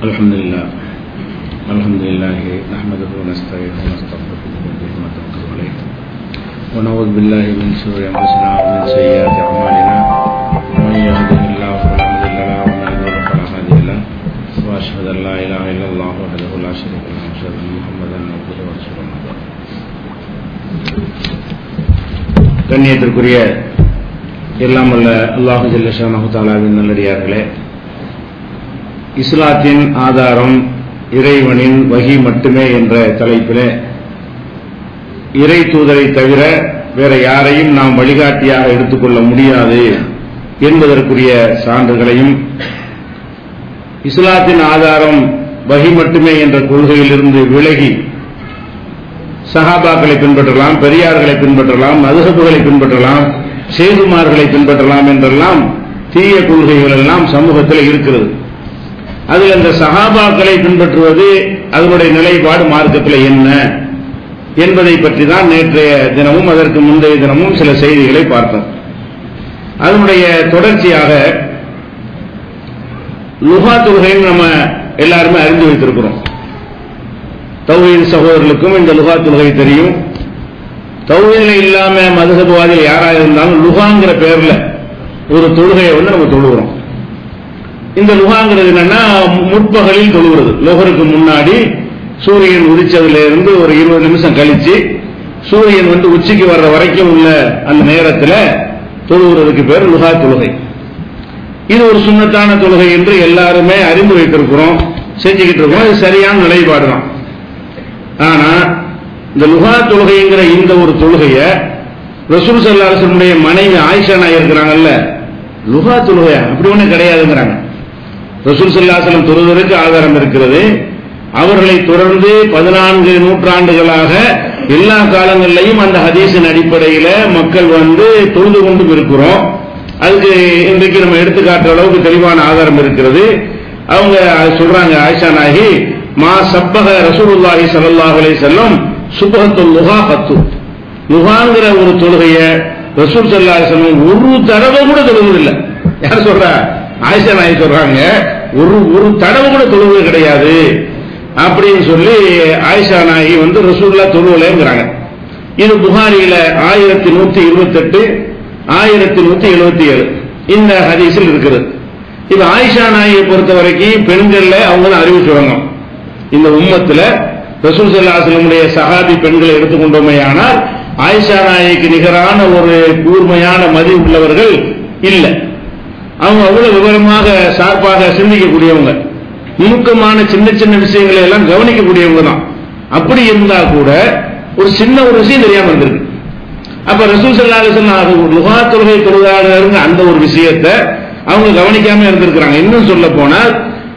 الحمد لله نحمده ونستعينه ونستغفره ونتوكل عليه ونعوذ بالله من شرور انفسنا ومن سيئات اعمالنا من يهده الله فلا مضل له ومن يضلل فلا هادي له واشهد ان لا اله الا الله وحده لا شريك له واشهد ان محمدا عبده ورسوله. கண்ணியத்திற்குரிய எல்லாம் வல்ல அல்லாஹ் ஜல்ல ஷானஹு தஆலாவின் நல்லடியார்களே, இஸ்லாத்தின் ஆதாரம் இறைவனின் வஹி மட்டுமே என்ற தலைப்பிலே இறை தூதரை தவிர வேற யாரையும் நாம் வழிகாட்டியாக எடுத்துக்கொள்ள முடியாது என்பதற்குரிய சான்றுகளையும், இஸ்லாத்தின் ஆதாரம் வஹி மட்டுமே என்ற கொள்கையிலிருந்து விலகி சஹாபாக்களை பின்பற்றலாம், பெரியார்களை பின்பற்றலாம், மதுஹபுகளை பின்பற்றலாம், சேதுமார்களை பின்பற்றலாம் என்றெல்லாம் தீய கொள்கைகள் எல்லாம் சமூகத்தில் இருக்கிறது. அதில் அந்த சஹாபாக்களை பின்பற்றுவது அதனுடைய நிலைப்பாடு மார்க்கத்தில் என்ன என்பதை பற்றி தான் நேற்றைய தினமும் அதற்கு முந்தைய தினமும் சில செய்திகளை பார்த்தோம். அதனுடைய தொடர்ச்சியாக லுஹா தொழுகைன்னு நம்ம எல்லாருமே அறிந்து வைத்திருக்கிறோம். தௌஹீத் சகோதரர்களுக்கும் இந்த லுஹா தொழுகை தெரியும். தௌஹீதில் இல்லாம மதுஹபுவாதிகள் யாராக இருந்தாலும் லுஹாங்கிற பேர்ல ஒரு தொழுகையை நம்ம தொழுகிறோம். இந்த லுஹாங்கிறது என்னன்னா முற்பகலில் தொழுகிறது. லுஹருக்கு முன்னாடி சூரியன் உதிச்சதிலிருந்து ஒரு 20 நிமிஷம் கழிச்சு சூரியன் உச்சிக்கு வர்ற வரைக்கும் உள்ள அந்த நேரத்தில் தொழுகிறதுக்கு பேர் லுஹா தொழுகை. இது ஒரு சுன்னத்தான தொழுகை என்று எல்லாருமே அறிந்து வைத்திருக்கிறோம், செஞ்சுக்கிட்டு இருக்கோம். இது சரியான நிலைப்பாடு தான். ஆனா இந்த லுஹா தொழுகைங்கிற இந்த ஒரு தொழுகையை ரசூல் ஸல்லல்லாஹு அலைஹி வஸல்லம் மனைவி ஆயிஷா நாயகி இருக்கிறாங்கல்ல, லுஹா தொழுகை அப்படி ஒண்ணு கிடையாதுங்கிறாங்க. ரசூல் ஸல்லல்லாஹு அலைஹி வஸல்லம் தொழுவதற்கு ஆதாரம் இருக்கிறது. அவர்களை தொடர்ந்து 14 நூற்றாண்டுகளாக எல்லா காலங்களிலையும் அந்த ஹதீஸின் அடிப்படையில் மக்கள் தொழுது கொண்டு இருக்கிறோம். அதுக்கு இன்றைக்கு நம்ம எடுத்துக்காட்டுற அளவுக்கு தெளிவான ஆதாரம் இருக்கிறது. அவங்க சொல்றாங்க, ஆயிஷா நாயகி, மா சப்பக ரசூலுல்லாஹி ஸல்லல்லாஹு அலைஹி வஸல்லம் சுபஹத்துல் லுஹா கத்து, லுஹாங்கிற ஒரு தொழுகைய ரசூல் ஸல்லல்லாஹு அலைஹி வஸல்லம் ஒரு தடவை கூட தொழுவதில்லை. யார் சொல்றா? ஆயிஷா நாயகி சொல்றாங்க, ஒரு தடவை கூட தொழுவது கிடையாது அப்படின்னு சொல்லி ஆயிஷா நாயகி ரசூலுல்லாஹ் தொழுவலைங்கிறாங்க. இது புகாரியில 1128 1177 இந்த ஹதீஸில் இருக்கிறது. இது ஆயிஷா நாயகியை பொறுத்த வரைக்கும் பெண்கள்ல அவங்க தான் அறிவு சொல்றாங்க. இந்த உம்மத்துல ரசூல் ஸல்லல்லாஹு அலைஹி வஸல்லம் சஹாபி பெண்களை எடுத்துக்கொண்டோமே ஆனால் ஆயிஷா நாயகிக்கு நிகரான ஒரு கூர்மையான மதி உள்ளவர்கள் இல்லை. அவங்க அவ்வளவு விவரமாக சார்பாக சிந்திக்கக்கூடியவங்க, நுணுக்கமான சின்ன சின்ன விஷயங்களை எல்லாம் கவனிக்கக்கூடியவங்க தான். அப்படி இருந்தா கூட ஒரு சின்ன ஒரு விஷயம் தெரியாம இருந்திருக்கு. அப்ப ரசூல் ஸல்லல்லாஹு அலைஹி வஸல்லம் லுஹா தொழுகை தொழுதாங்க அந்த ஒரு விஷயத்தை அவங்க கவனிக்காம இருந்திருக்கிறாங்க. இன்னும் சொல்ல போனால்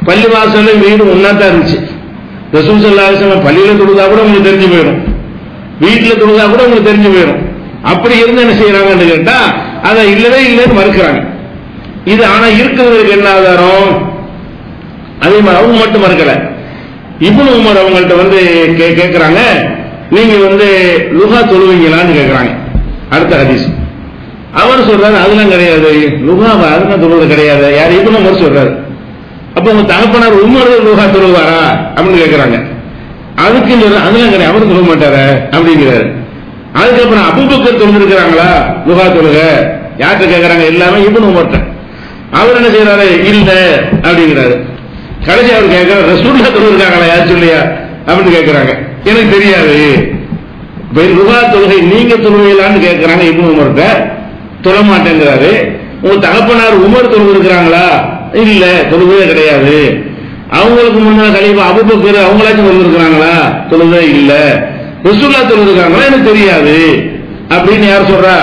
பள்ளிவாசல்ல வீடு ஒன்னாதான் இருந்துச்சு. ரசூல் ஸல்லல்லாஹு அலைஹி வஸல்லம் பள்ளியில தொழுதா கூட உங்களுக்கு தெரிஞ்சு போயிடும், வீட்டுல தொழுதா கூட உங்களுக்கு தெரிஞ்சு போயிடும். அப்படி இருந்து என்ன செய்யறாங்கன்னு கேட்டா அதை இல்லவே இல்லைன்னு மறுக்கிறாங்க. இது ஆனா இருக்கிறதுக்கு என்ன ஆதாரம்? அதே மாதிரி அவங்க மட்டும் மறுக்கல. இப்னு உமர் அவங்கள்ட்ட கேட்கிறாங்க, நீங்க லுஹா தொழுவீங்களான்னு கேட்கிறாங்க. அடுத்த ஹதீஸ் அவர் சொல்றாரு, அதெல்லாம் கிடையாது, லுஹாவை அதெல்லாம் தொழுவது கிடையாது. யார்? இப்னு உமர் சொல்றாரு. அப்ப உங்க தகப்பனார் உமர் லுஹா தொழுவாரா அப்படின்னு கேட்கிறாங்க. அதுக்கு அதெல்லாம் கிடையாது, அவரும் தொழ மாட்டாரு அப்படிங்கிறாரு. அதுக்கப்புறம் அபூபக்கர் தொழுந்திருக்கிறாங்களா லுஹா தொழுக? யார்கிட்ட கேட்கறாங்க? எல்லாமே இப்னு உமர்ட்ட. அவர் என்ன செய்யறாரு? இல்ல அப்படிங்கிறாரு. கடைசி அவர் கேட்கிறார், ரசூலுல்லாஹ் தொழுகிறாங்களா யார் சொல்லியா அப்படின்னு கேட்கிறாங்க. எனக்கு தெரியாது. லுஹா தொழுகை நீங்க தொழுவீங்களான்னு கேட்கிறாங்க இப்னு உமர்ட்ட. தொழ மாட்டேங்கிறாரு. உங்க தகப்பனார் உமர் தொழுகிறாங்களா? இல்ல, தொழுவே கிடையாது. அவங்களுக்கு முன்னாள் கலீஃபா அபூபக்கர் அவங்களாச்சும் தொழுகிறாங்களா? தொழுவே இல்ல. ரசூலுல்லாஹ் தொழுகிறாங்களா? எனக்கு தெரியாது அப்படின்னு யார் சொல்றா?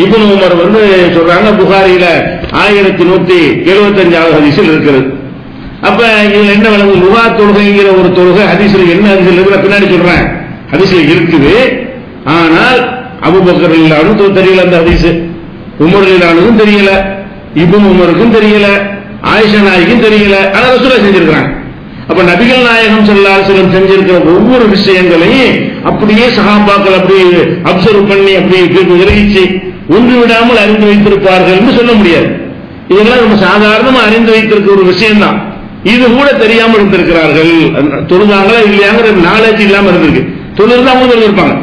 இப்னு உமர் சொல்றாங்க. புகாரியில 1175 ஹதீஸில் இருக்கிறது. அப்ப இதுல என்ன விளங்கு? லுஹா தொழுகைங்கிற ஒரு தொழுகை ஹதீஸ்ல என்ன ஹதீஸ்ல இருக்கிற பின்னாடி சொல்றேன், ஹதீஸ்ல இருக்குது. ஆனால் அபூபக்கர் இல்லான்னு தெரியல அந்த ஹதீஸ், உமர் இல்லானதும் தெரியல, இப்னு உமருக்கும் தெரியல, ஆயிஷா நாயகிக்கும் தெரியல. ஆனா ரசூலுல்லாஹ் செஞ்சிருக்காங்க. அப்ப நபிகள் நாயகம் ஸல்லல்லாஹு அலைஹி வஸல்லம் செஞ்சிருக்கிற ஒவ்வொரு விஷயங்களையும் அப்படியே சஹாபாக்கள் அப்படியே அப்சர்வ் பண்ணி அப்படியே கிரகிச்சு ஒன்று விடாமல் அறிந்து வைத்திருப்பார்கள் என்று சொல்ல முடியாது. இதெல்லாம் நம்ம சாதாரணமா அறிந்து வைத்திருக்கிற ஒரு விஷயம் தான். இது கூட தெரியாமல் இருந்திருக்கிறார்கள். தொழுதாங்களா இல்லையாங்கிற நாலேஜ் இல்லாம இருந்திருக்கு. தொழுது அவங்க தொழுதிருப்பாங்க.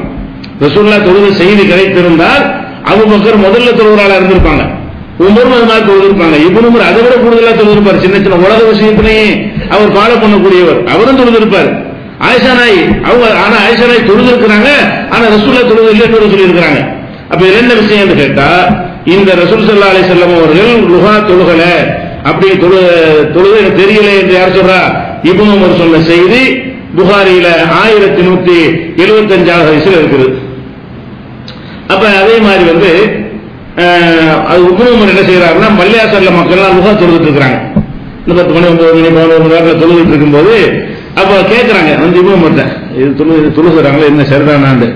ரசூலுல்லாஹ் தொழுது செய்தி கிடைத்திருந்தால் அபூபக்கர் முதல்ல தொழுகிறாளா இருந்திருப்பாங்க, உமரும் அது மாதிரி தொழுதிருப்பாங்க, இப்னு உமர் அதை விட கூடுதலா தொழுதிருப்பார். சின்ன சின்ன உலக விஷயத்திலேயே அவர் ஃபாலோ பண்ணக்கூடியவர், அவரும் தொழுதிருப்பார். ஆயிஷா நாய் அவங்க, ஆனா ஆயிஷா நாய் தொழுதிருக்கிறாங்க, ஆனா ரசூலுல்லாஹ் தொழுது இல்லைன்னு சொல்லி இருக்கிறாங்க. அப்ப இது என்ன விஷயம் கேட்டா, இந்த ரசூல் ஸல்லல்லாஹு அலைஹி வஸல்லம் அவர்கள் லுஹா தொழுகல, அப்படி தொழுது எனக்கு தெரியல என்று யார் சொல்றா? இப்னு உமர் சொன்ன செய்தி புகாரியில 1175 ஹதீஸ்ல இருக்குது. அப்ப அதே மாதிரி வந்து அது இப்னு உமர் என்ன செய்யறாருன்னா, மல்லியாசல்ல மக்கள்லாம் லுஹா தொழுதுட்டு இருக்காங்க. இந்த 10 மணி 9 மணி 11 மணி நேரத்தில் தொழுதுட்டு இருக்கும்போது அப்ப கேட்கிறாங்க வந்து இப்னு உமர்ட்ட, இது தொழுகிறாங்களே என்ன சரிதானாண்டு.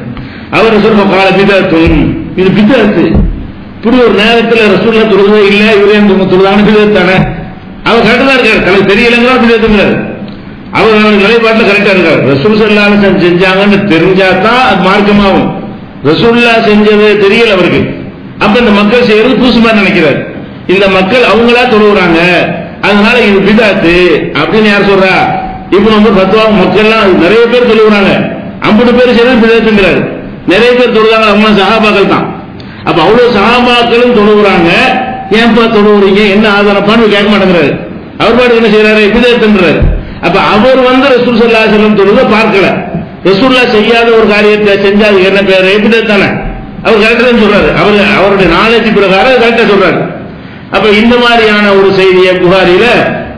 அவர் சொல்ற கால பிதத்துன், இது பிதத்து, இப்படி ஒரு நேரத்தில் ரசூலுல்லாஹ் தொழுகவே இல்லை, இவரே தொழுதான பிதத்து தானே. அவர் கரெக்டா தான் இருக்காரு, தனக்கு தெரியலங்கிற பிதத்துங்கிறார். அவர் நிலைப்பாட்டில் கரெக்டா இருக்காரு. ரசூல் ஸல்லல்லாஹு அலைஹி வஸல்லம் செஞ்சாங்கன்னு தெரிஞ்சாதான் அது மார்க்கமாகும். ரசூலுல்லாஹ் செஞ்சது தெரியல அவருக்கு. அப்ப இந்த மக்கள் செய்யறது புதுசு மாதிரி நினைக்கிறார். இந்த மக்கள் அவங்களா தொழுகிறாங்க, அதனால இது பிதாத்து அப்படின்னு யார் சொல்றா? இப்னு உமர் ஃபத்வா, மக்கள்லாம் நிறைய பேர் தொழுகிறாங்க, 50 பேர் செய்யறது பிதாத்துங்கிறாரு. நிறைய பேர் தொழுகிறாங்க, அவங்க சஹாபாக்கள் தான். அப்ப அவ்வளவு சஹாபாக்களும் தொழுகிறாங்க, ஏன்பா தொழுகிறீங்க, என்ன ஆதாரப்பான்னு கேட்க மாட்டேங்கிறாரு. அவர் பாட்டு என்ன செய்யறாரு? பிதாத்துன்றாரு. அப்ப அவர் வந்து ரசூல் ஸல்லல்லாஹு அலைஹி வஸல்லம் தொழுத பார்க்கல, ரசூலுல்லாஹ் செய்யாத ஒரு காரியத்தை செஞ்சா அதுக்கு என்ன பேரு? பிதத் தானே. அவர் கரெக்டா சொல்றாரு, அவருடைய நாலேஜ் பிரகாரம் கரெக்டா சொல்றாரு. அப்ப இந்த மாதிரியான ஒரு செய்தியை புகாரில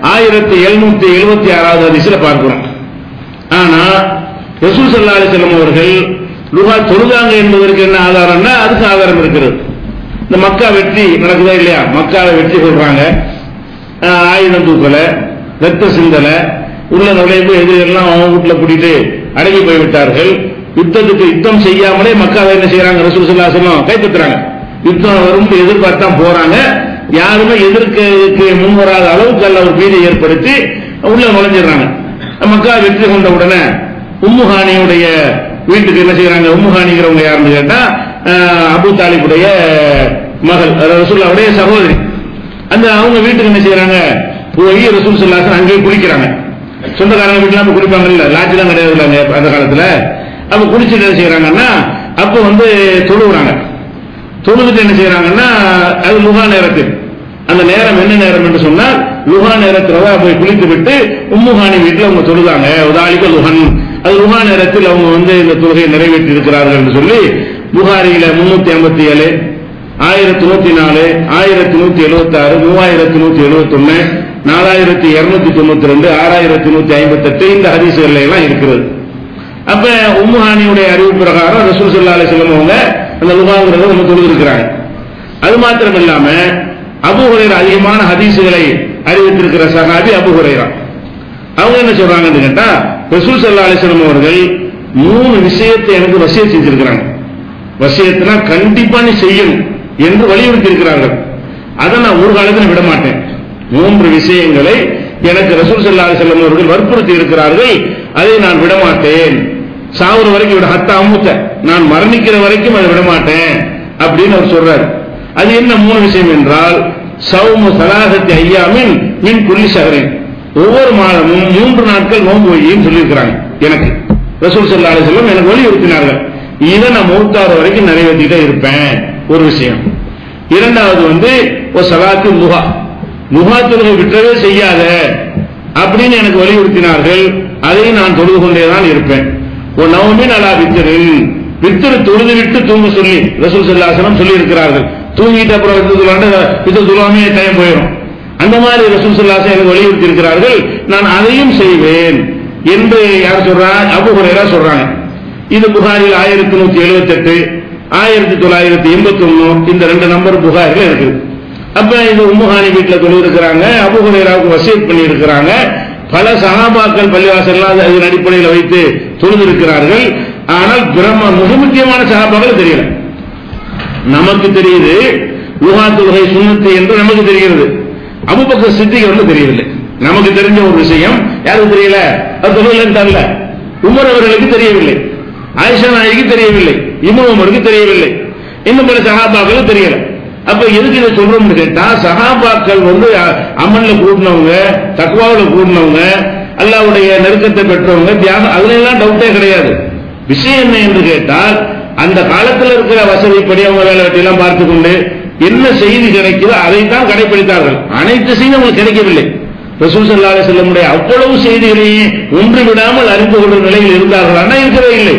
1776 ஹதீஸ்ல பார்க்கிறோம். ஆனா ரசூல் ஸல்லல்லாஹு அலைஹி வஸல்லம் அவர்கள் லுஹா தொழுதாங்க என்பதற்கு என்ன ஆதாரம்னா, அதுக்கு ஆதாரம் இருக்கிறது. இந்த மக்கா வெற்றி நடக்குதா இல்லையா? மக்காவை வெற்றி சொல்றாங்க, ஆயுதம் தூக்கல, ரத்த சிந்தல, உள்ள நுழைவு எதிரெல்லாம் அவங்க வீட்டுல கூட்டிட்டு அடங்கி போய்விட்டார்கள். யுத்தம் செய்யாமலே மக்காவை என்ன செய்யறாங்க? ரசூல் ஸல்லல்லாஹு அலைஹி வஸல்லம் கைப்பற்றுறாங்க. யுத்தம் வரும் எதிர்பார்த்தான் போறாங்க, யாருமே எதிர்க்க முன்வராத அளவுக்கு அல்ல ஒரு பீதியை ஏற்படுத்தி உள்ள நுழைஞ்சிடறாங்க. மக்கா வெற்றி கொண்ட உடனே உம்முஹானியுடைய வீட்டுக்கு என்ன செய்யறாங்க? உம்முஹானிங்கிறவங்க யாருன்னு கேட்டா அபூ தாலிபுடைய மகள், ரசூலுல்லாஹ்வுடைய சகோதரி. அந்த அவங்க வீட்டுக்கு என்ன செய்யறாங்க? போய் ரசூல் ஸல்லல்லாஹு அலைஹி வஸல்லம் அங்கேயே குளிக்கிறாங்க. சொந்தக்காரங்க வீட்டுல குளிப்பாங்கல்ல, லாட்ஜ் தான் கிடையாது அந்த காலத்துல. அப்ப குளிச்சுட்டு என்ன செய்யறாங்கன்னா, அப்ப வந்து தொழுகிறாங்க. தொழுதுட்டு என்ன செய்யறாங்கன்னா, அது லுஹா நேரத்தில், அந்த நேரம் என்ன நேரம் என்று சொன்னால் லுஹா நேரத்தில் போய் குளித்து விட்டு உம்முஹானி வீட்டில் அவங்க தொழுதாங்க. உதாலிக லுஹன், அது லுஹா நேரத்தில் அவங்க வந்து இந்த தொழுகையை நிறைவேற்றி இருக்கிறார்கள் என்று சொல்லி புகாரியில 357, 1104, 1176, 3171, 4292, 6158 இந்த ஹதீஸ்கள் எல்லாம் இருக்கிறது. அப்ப உம்முஹானியுடைய அறிவு பிரகாரம் ரசூல் ஸல்லல்லாஹு அலைஹி வஸல்லம் அவங்க அந்த லுஹாங்கிறத நம்ம தொழுதிருக்கிறாங்க. அது மாத்திரம் இல்லாம அபூ ஹுரைரா அதிகமான ஹதீஸ்களை அறிவித்திருக்கிற சஹாபி அபூ ஹுரைரா, அவங்க என்ன சொல்றாங்கன்னு கேட்டா, ரசூல் ஸல்லல்லாஹு அலைஹி வஸல்லம் அவர்கள் 3 விஷயத்தை எனக்கு வசியத் செஞ்சிருக்கிறாங்க. வசியத்துனா கண்டிப்பா நீ செய்யணும் என்று வலியுறுத்தி இருக்கிறார்கள். அதை நான் ஒரு காலத்தில் விட மாட்டேன். 3 விஷயங்களை எனக்கு ரசூல் ஸல்லல்லாஹு அலைஹி வஸல்லம் அவர்கள் வற்புறுத்தி இருக்கிறார்கள், அதை நான் விட மாட்டேன். சாவுற வரைக்கும் விட, ஹத்தா அமுத்த, நான் மரணிக்கிற வரைக்கும் அதை விட மாட்டேன் அப்படின்னு அவர் சொல்றாரு. அது என்ன 3 விஷயம் என்றால், சௌமு ஸலாஸத்தி ஐயாமின் மின் குல்லி ஷஹரின், ஒவ்வொரு மாதமும் 3 நாட்கள் நோன்பு வைன்னு சொல்லியிருக்கிறாங்க. எனக்கு ரசூல் ஸல்லல்லாஹு அலைஹி வஸல்லம் எனக்கு வலியுறுத்தினார்கள். இதை நான் மௌத்தார வரைக்கும் நிறைவேற்றிட்டே இருப்பேன், ஒரு விஷயம். இரண்டாவது வந்து ஸலாத்து லுஹா, லுஹா தொழுகை விட்டவே செய்யாத அப்படின்னு எனக்கு வலியுறுத்தினார்கள், அதை நான் தொழுது கொண்டேதான் இருப்பேன். நவமின் அலா வித்திரின், வித்திரு தொழுது விட்டு தூங்க சொல்லி ரசூல் ஸல்லல்லாஹு அலைஹி வஸல்லம் சொல்லி இருக்கிறார்கள். தூங்கிட்டு அப்புறம் வித்திரு தொழாமே டைம் போயிடும். அந்த மாதிரி ரசூல் ஸல்லல்லாஹு அலைஹி வஸல்லம் எனக்கு வலியுறுத்தி இருக்கிறார்கள், நான் அதையும் செய்வேன் என்று யார் சொல்றாங்க? அபூ ஹுரைரா சொல்றாங்க. இது புகாரில் 1178, 1981 இந்த 2 நம்பர் புகாரில் இருக்குது. அப்ப இது உம்முஹானி வீட்டுல தொழுது இருக்கிறாங்க, அபூ ஹுரைராவுக்கு வசியத் பண்ணி இருக்கிறாங்க. பல சஹாபாக்கள் பள்ளிவாசல்லாம் அதன் அடிப்படையில் வைத்து தொழுது இருக்கிறார்கள். ஆனால் மிக முக்கியமான சஹாபாக்கள் தெரியல. நமக்கு தெரியுது லுஹா தொழுகை சுன்னத்து என்று நமக்கு தெரிகிறது, அபூபக்கர் சித்திக் வந்து தெரியவில்லை. நமக்கு தெரிஞ்ச ஒரு விஷயம் யாருக்கு தெரியல? அது தொழுகைன்னு தெரியல. உமர் அவர்களுக்கு தெரியவில்லை, ஆயிஷா நாயகிக்கு தெரியவில்லை, இப்னு உமருக்கு தெரியவில்லை, இன்னும் பல சஹாபாக்களுக்கு தெரியல. அப்ப எதுக்கு இதை சொல்றோம்னு கேட்டா, சஹாபாக்கள் வந்து அமல்ல கூடினவங்க, தக்வாவுல கூடினவங்க, அல்லாஹ்வுடைய நெருக்கத்தை பெற்றவங்க, தியாகம், அதுல எல்லாம் டவுட்டே கிடையாது. விஷயம் என்ன என்று கேட்டால், அந்த காலத்தில் இருக்கிற வசதிப்படி அவங்க வேலை வெட்டியெல்லாம் பார்த்து கொண்டு என்ன செய்தி கிடைக்குதோ அதைத்தான் கடைபிடித்தார்கள். அனைத்து செய்தியும் அவங்களுக்கு கிடைக்கவில்லை. ரசூல் ஸல்லல்லாஹு அலைஹி வஸல்லம் அவ்வளவு செய்திகளையும் ஒன்று விடாமல் அறிந்து கொள்ளும் நிலையில் இருந்தார்கள். ஆனா இருக்கவே இல்லை.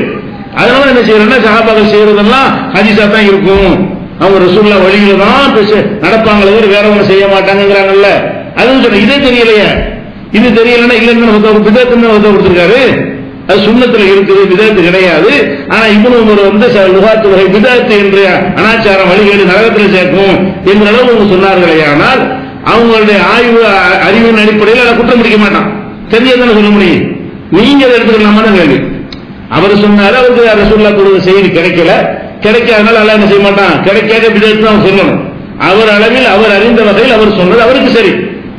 அதனால என்ன செய்யறோம்னா, சஹாபாக்கள் செய்யறதெல்லாம் ஹதீஸா தான் இருக்கும். அவங்க ரசூலுல்லாஹ் வழியில தான் நடப்பாங்களே, வேற ஒன்றும் செய்ய மாட்டாங்கிறாங்கல்ல. அது இதே தெரியலையே. இது தெரியலன்னா இல்லைன்னு பிதத்துன்னு கொடுத்திருக்காரு. அது சுன்னத்துல இருக்குது, பிதத்து கிடையாது. ஆனா இப்னு உமர் வந்து லுகாத்து வகை பிதத்து என்ற அனாச்சாரம் வழிகேடு நரகத்தில் சேர்க்கும் என்ற அளவு சொன்னார்களே. ஆனால் அவங்களுடைய அறிவின் அடிப்படையில் அதை குற்றம் பிடிக்க மாட்டான். தெரியாதானே சொல்ல முடியும். நீங்க அதை எடுத்துக்கலாமா தான் கேள்வி. அவர் சொன்னாரு, அவருக்கு ரசூலுல்லாஹ் கொடுத்த செய்தி கிடைக்காதனால அல்லாஹ் என்ன செய்ய மாட்டான், கிடைக்காத பிதத்து தான் சொல்லணும். அவர் அளவில் அவர் அறிந்த வகையில் அவர் சொன்னது அவருக்கு சரி.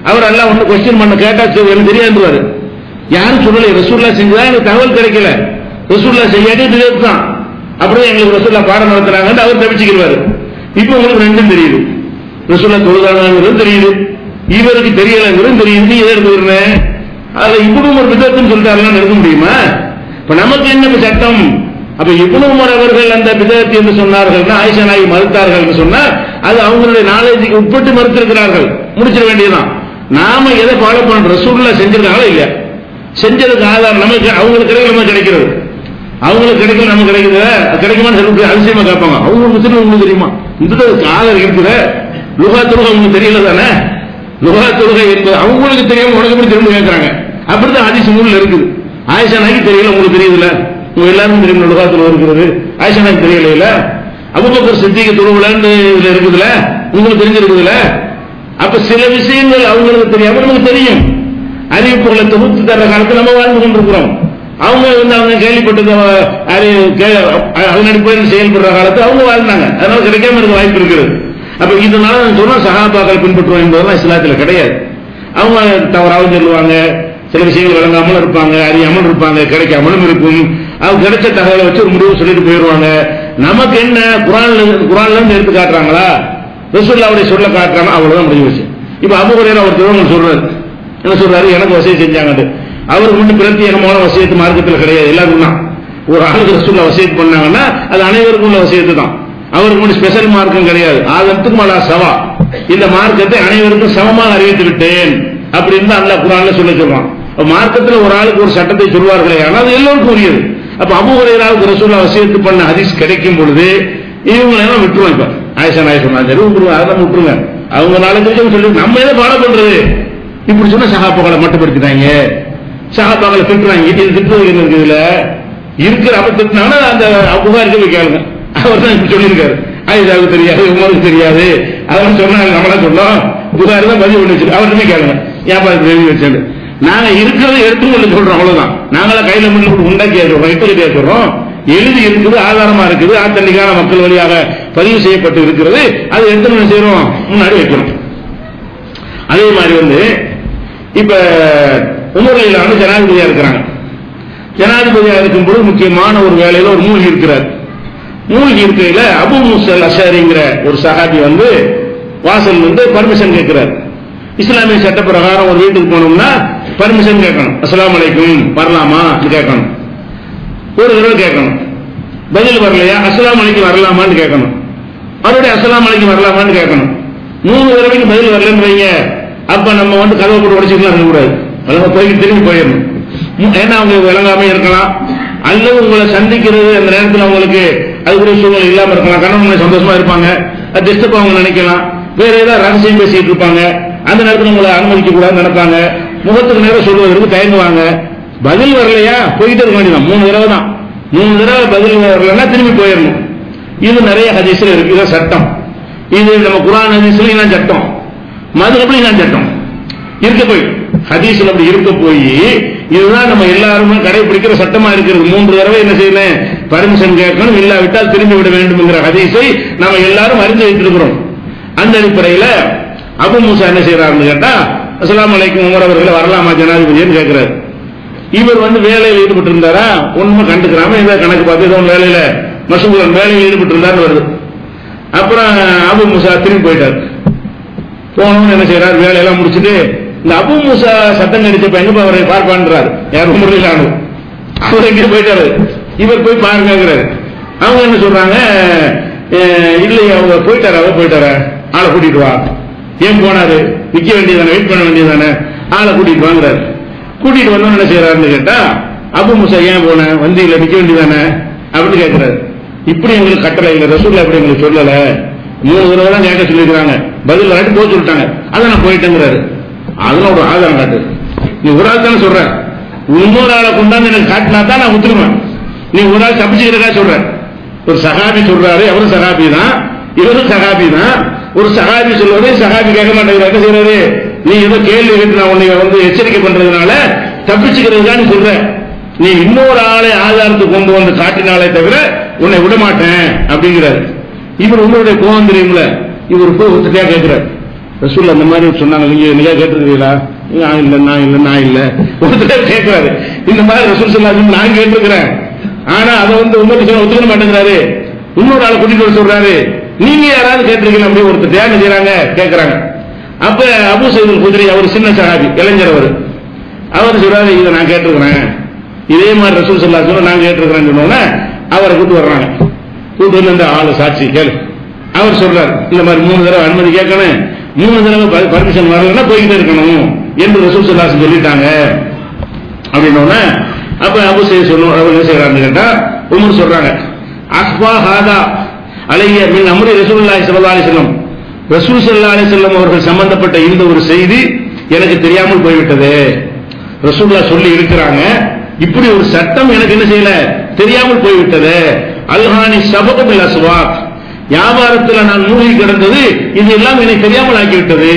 அவர் எல்லாம் ஒண்ணு கொஸ்டின் பண்ண கேட்டா எனக்கு தெரியாதுவாரு. யாரும் சொல்லல, ரசூலுல்லாஹ் செஞ்சதா எனக்கு தகவல் கிடைக்கல, ரசூலுல்லாஹ் செய்யாதே பிதத்து தான். அப்படியே எங்களுக்கு ரசூலுல்லாஹ் பாடம் நடத்துறாங்கன்னு அவர் தவிச்சுக்கிறாரு. இப்ப உங்களுக்கு ரெண்டும் தெரியுது. ரசூலுல்லாஹ் தொழுதாங்கிறது தெரியுது, இவருக்கு தெரியலங்கிறது தெரியுது. நீ எதை எடுத்துக்கிறேன், அதுல இப்னு உமர் பிதத்துன்னு சொல்லிட்டாருன்னு எடுக்க முடியுமா? இப்ப நமக்கு என்ன சட்டம்? அப்ப இப்னு உமர் அவர்கள் அந்த பிதத்து என்று சொன்னார்கள், ஆயிஷா நாயகி மறுத்தார்கள் என்று சொன்னா அது அவங்களுடைய நாலேஜுக்கு உட்பட்டு மறுத்திருக்கிறார்கள், முடிச்சிட வேண்டியதுதான். நாம எதை ஃபாலோ பண்றோம், ரசூலுல்லாஹ் செஞ்சிருக்காங்களா இல்லையா, செஞ்சதுக்கு ஆதாரம் நமக்கு அவங்களுக்கு கிடைக்கல, நமக்கு கிடைக்கிறது. அவங்களுக்கு கிடைக்கல, நமக்கு கிடைக்குது. கிடைக்குமான்னு சொல்லி அதிசயமா கேட்பாங்க. அவங்களுக்கு முஸ்லிம் உங்களுக்கு தெரியுமா, இந்த ஆதாரம் இருக்குது. லுகா தொழுகை உங்களுக்கு தெரியல தானே, லுகா தொழுகை என்பது அவங்களுக்கு தெரியாம உனக்கு எப்படி திரும்ப கேட்கறாங்க. அப்படிதான் ஹதீஸ் நூல்ல இருக்குது. ஆயிஷா நாய்க்கு தெரியல, உங்களுக்கு தெரியுதுல, உங்க எல்லாருக்கும் தெரியும் லுகா தொழுகை இருக்கிறது. ஆயிஷா நாய்க்கு தெரியல, அபூபக்கர் சித்திக் தொழுகலன்னு இதுல இருக்குதுல, உங்களுக்கு தெரிஞ்சிருக்குதுல. அப்ப சில விஷயங்கள் அவங்களுக்கு தெரியாம நமக்கு தெரியும். அறிவிப்புகளை தொகுத்து தர காலத்தில் நம்ம வாழ்ந்து கொண்டிருக்கிறோம். அவங்க வந்து அவங்க கேள்விப்பட்டது அதன் அடிப்படையில் செயல்படுற காலத்தில் அவங்க வாழ்ந்தாங்க. அதனால கிடைக்காம இருக்க வாய்ப்பு இருக்கிறது. அப்ப இதனால சொன்னா சஹாபாக்கள் பின்பற்றுவோம் என்பதெல்லாம் இஸ்லாத்தில் கிடையாது. அவங்க தவறாகவும் சொல்லுவாங்க, சில விஷயங்கள் வழங்காமல் இருப்பாங்க, அறியாமல் இருப்பாங்க, கிடைக்காமலும் இருக்கும். அவங்க கிடைச்ச தகவலை வச்சு ஒரு முடிவு சொல்லிட்டு போயிடுவாங்க. நமக்கு என்ன, குர்ஆன்ல இருந்து எடுத்து காட்டுறாங்களா, ரசூலுல்லாஹ்வுடைய சொல்ல காட்டுறாங்க, அவ்வளவுதான் முடிவு வச்சு. இப்ப அபூ ஹுரைரா ஒருத்தர் சொல்றாரு, என்ன சொல்றாரு, எனக்கு வசியம் செஞ்சாங்க. அவருக்கு மட்டும் பிரத்யேகமான வசியத்து மார்க்கத்தில் கிடையாது, எல்லாருக்கும் தான். ஒரு ஆளுக்கு ரசூலுல்லாஹ் வசியத்து பண்ணாங்கன்னா அது அனைவருக்கும் உள்ள வசியத்து தான். அவருக்கு மட்டும் ஸ்பெஷல் மார்க்கம் கிடையாது. ஆதத்துக்கும் அலா சவா, இந்த மார்க்கத்தை அனைவருக்கும் சமமாக அறிவித்து விட்டேன் அப்படின்னு அல்லாஹ் குர்ஆன்ல சொல்றான். மார்க்கத்தில் ஒரு ஆளுக்கு ஒரு சட்டத்தை சொல்வார்களே, ஆனால் அது எல்லோருக்கும் உரியது. அப்ப அபூ ஹுரைராவுக்கு ரசூலுல்லாஹ் வசியத்து பண்ண ஹதீஸ் கிடைக்கும் பொழுது இவங்க எல்லாம் விட்டுருவாங்க. இப்ப ஆயிஷா நாயகி சொன்னாங்க, அதெல்லாம் விட்டுருங்க. அவங்க நாளைக்கு சொல்லி நம்ம எதை ஃபாலோ பண்றது? இப்படி சொன்னா சஹாபாக்களை மட்டுப்படுத்திட்டாங்க, சஹாபாக்களை திட்டுறாங்க. இது திட்டுவது என்ன இருக்குதுல இருக்கிற அப்ப திட்டினாங்கன்னா அந்த புகாருக்கு போய் கேளுங்க. அவர் தான் இப்படி சொல்லியிருக்காரு, ஆயிஷாவுக்கு தெரியாது, உமருக்கு தெரியாது, அதெல்லாம் சொன்னாங்க. நம்மளா சொன்னோம், புகார் தான் பதிவு பண்ணி வச்சிருக்கோம். அவர்கிட்ட கேளுங்க, ஏன் எழுதி வச்சு. நாங்க இருக்கிறத எடுத்துக்கொள்ள சொல்றோம், அவ்வளவுதான். நாங்களாம் கையில முன்னு உண்டாக்கி சொல்றோம், இப்படி சொல்றோம். எழுதி இருக்குது, ஆதாரமா இருக்குது, ஆத்தன்டிக்கான மக்கள் வழியாக பதிவு செய்யப்பட்டு இருக்கிறது. அதை எடுத்து செய்யறோம், முன்னாடி வைக்கிறோம். அதே மாதிரி வந்து இப்ப உமர் ரலியல்லாஹு ஜனாதிபதியா இருக்கிறாங்க. ஜனாதிபதியா இருக்கும்போது முக்கியமான ஒரு வேலையில ஒரு மூழ்கி இருக்கிறார். மூழ்கி இருக்கையில அபூ மூஸா அல்-அஷ்அரிங்கிற ஒரு சஹாபி வந்து வாசல் வந்து பர்மிஷன் கேட்கிறார். இஸ்லாமிய சட்ட பிரகாரம் ஒரு வீட்டுக்கு போனோம்னா பர்மிஷன் கேட்கணும். அஸ்ஸலாமு அலைக்கும் வரலாமா கேட்கணும், ஒரு தடவை கேட்கணும். பதில் வரலையா, அஸ்ஸலாமு அலைக்கும் வரலாமான்னு கேட்கணும். மறுபடியும் அஸ்ஸலாமு அலைக்கும் வரலாமான்னு கேட்கணும். 3 தடவைக்கு பதில் வரலன்னு வைங்க, அப்ப நம்ம வந்து கதவை போட்டு உடைச்சிக்கலாம் இருக்கக்கூடாது, போய் திரும்பி போயிடணும். ஏன்னா அவங்க விளங்காம இருக்கலாம், அல்லது உங்களை சந்திக்கிறது அந்த நேரத்தில் அவங்களுக்கு அதுக்குரிய சூழ்நிலை இல்லாம இருக்கலாம். கணவன் சந்தோஷமா இருப்பாங்க, அது டிஸ்டர்ப் அவங்க நினைக்கலாம், வேற ஏதாவது ரகசியம் பேசிட்டு இருப்பாங்க, அந்த நேரத்தில் உங்களை அனுமதிக்க கூடாதுன்னு நினைப்பாங்க. முகத்துக்கு நேரம் சொல்வதற்கு தயங்குவாங்க. பதில் வரலையா போயிட்டு இருக்க வேண்டியதான். 3 தடவை தான். 3 தடவை பதில் வரலன்னா திரும்பி போயிடணும். இது நிறைய ஹதீஸ்ல இருக்கு, இதான் சட்டம். இது நம்ம குர்ஆன் ஹதீஸ்ல தான் சட்டம், மதுஹப்ல தான் சட்டம் இருக்க போய் ஹதீஸ்ல அப்படி இருக்க போய் இதுதான் நம்ம எல்லாருமே கடைபிடிக்கிற சட்டமா இருக்கிறது. 3 தடவை என்ன செய்யணும், பர்மிஷன் கேட்கணும், இல்லாவிட்டால் திரும்பி விட வேண்டும் என்கிற ஹதீஸை நம்ம எல்லாரும் அறிந்து வைத்திருக்கிறோம். அந்த அடிப்படையில் அபூ மூஸா என்ன செய்யறாருன்னு கேட்டா, அஸ்ஸலாமு அலைக்கும் உமர் அவர்களை வரலாமா ஜனாதிபதினு கேட்கிறார். இவர் வந்து வேலையில் ஈடுபட்டு இருந்தாரா, ஒண்ணுமே கண்டுக்கிறாம ஏதோ கணக்கு பார்த்து ஏதோ வேலையில மசூலன் வேலையில் ஈடுபட்டு இருந்தாருன்னு வருது. அப்புறம் அபு மூசா திரும்பி போயிட்டார். போனவங்க என்ன செய்யறாரு, வேலையெல்லாம் முடிச்சுட்டு இந்த அபு மூசா சத்தம் கடிச்சப்ப எங்க அவரை பார்ப்பான்றாரு, யார் முறையிலானு அவர் எங்க போயிட்டாரு, இவர் போய் பாருங்கிறாரு. அவங்க என்ன சொல்றாங்க, இல்லையா அவங்க போயிட்டாரா, அவர் போயிட்டாரா, ஆளை கூட்டிட்டு வா. ஏன் போனாரு, நிக்க வேண்டியதானே, வெயிட் பண்ண வேண்டியதானே, ஆளை கூட்டிட்டு வாங்குறாரு. கூட்டிட்டு வந்தோம் என்ன செய்யறாருன்னு கேட்டா, அபு மூசா ஏன் போன, வண்டியில நிக்க வேண்டியதானே அப்படின்னு கேட்கிறாரு. இப்படி எங்களுக்கு கட்டளை இல்லை, ரசூலுல்லாஹ் இப்படி எங்களுக்கு சொல்லல, 3 தடவை தான் கேட்க சொல்லிருக்காங்க, பதில் வரைக்கும் போக சொல்லிட்டாங்க, அதை நான் போயிட்டேங்கிறாரு. அதெல்லாம் ஒரு ஆதாரம் காட்டு, நீ ஒரு ஆள் தானே சொல்ற, இன்னொரு ஆளை கொண்டாந்து எனக்கு காட்டினா தான் நான் ஒத்துக்குவேன், நீ ஒரு ஆள் தப்பிச்சுக்கிறதா சொல்ற. ஒரு சஹாபி சொல்றாரு, அவரும் சஹாபி தான், இவரும் சஹாபி தான். ஒரு சஹாபி சொல்வது சஹாபி கேட்க மாட்டேங்கிறார், என்ன செய்யறாரு, நீ ஏதோ கேள்வி கேட்டு நான் உன்னை எச்சரிக்கை பண்றதுனால தப்பிச்சுக்கிறதுதான் நீ சொல்ற, நீ இன்னொரு ஆளை ஆதாரத்துக்கு கொண்டு வந்து காட்டினாலே தவிர உன்னை விட மாட்டேன் அப்படிங்கிறாரு. இவர் உங்களுடைய கோவம் தெரியுமில்ல, இவர் போய் ஒருத்தரையா கேட்கிறார், ரசூல் அந்த மாதிரி சொன்னாங்க, நீங்க கேட்டிருக்கீங்களா, நான் இல்ல ஒருத்தரையா கேட்கிறாரு. இந்த மாதிரி ரசூல் சொல்லாது நான் கேட்டிருக்கிறேன், ஆனா அதை உங்களுக்கு சொல்ல ஒத்துக்க மாட்டேங்கிறாரு, இன்னொரு ஆளை கூட்டிட்டு வர சொல்றாரு, நீங்க யாராவது கேட்டிருக்கீங்க அப்படி ஒருத்தர் என்ன செய்யறாங்க கேட்கிறாங்க. அப்ப அபூ சயீத் குத்ரி அவர் சின்ன சஹாபி, இளைஞர், அவர் சொல்றாரு, இதை நான் கேட்டிருக்கிறேன், இதே மாதிரி ரசூல் ஸல்லல்லாஹு அலைஹி வஸல்லம் நான் கேட்டிருக்கிறேன்னு சொன்னோன்னே அவரை கூட்டு வர்றாங்க. கூட்டு வந்து இந்த ஆளு சாட்சி கேளு. அவர் சொல்றாரு, இந்த மாதிரி 3 தடவை அனுமதி கேட்கணும், 3 தடவை பர்மிஷன் வரலன்னா போய்கிட்டே இருக்கணும் என்று ரசூல் ஸல்லல்லாஹு அலைஹி வஸல்லம் சொல்லிட்டாங்க அப்படின்னோடனே அப்ப அபூ சயீத் சொல்லுவாங்க, அவர் என்ன செய்யறாருன்னு கேட்டா, உமர் சொல்றாங்க, அஸ்பா ஹாதா அலைய மின் அம்ரி ரசூலுல்லாஹி ஸல்லல்லாஹு அலைஹி வஸல்லம், ரசூல் ஸல்லல்லாஹு அலைஹி வஸல்லம் அவர்கள் சம்பந்தப்பட்ட இந்த ஒரு செய்தி எனக்கு தெரியாமல் போய்விட்டது. ரசூலுல்லாஹ் சொல்லி இருக்கிறாங்க, இப்படி ஒரு சட்டம் எனக்கு என்ன செய்யல, தெரியாமல் போய்விட்டது. அல்ஹானி சபக பில் அஸ்வாக், வியாபாரத்தில் நான் மூழ்கி கிடந்தது இது எல்லாம் எனக்கு தெரியாமல் ஆக்கிவிட்டது.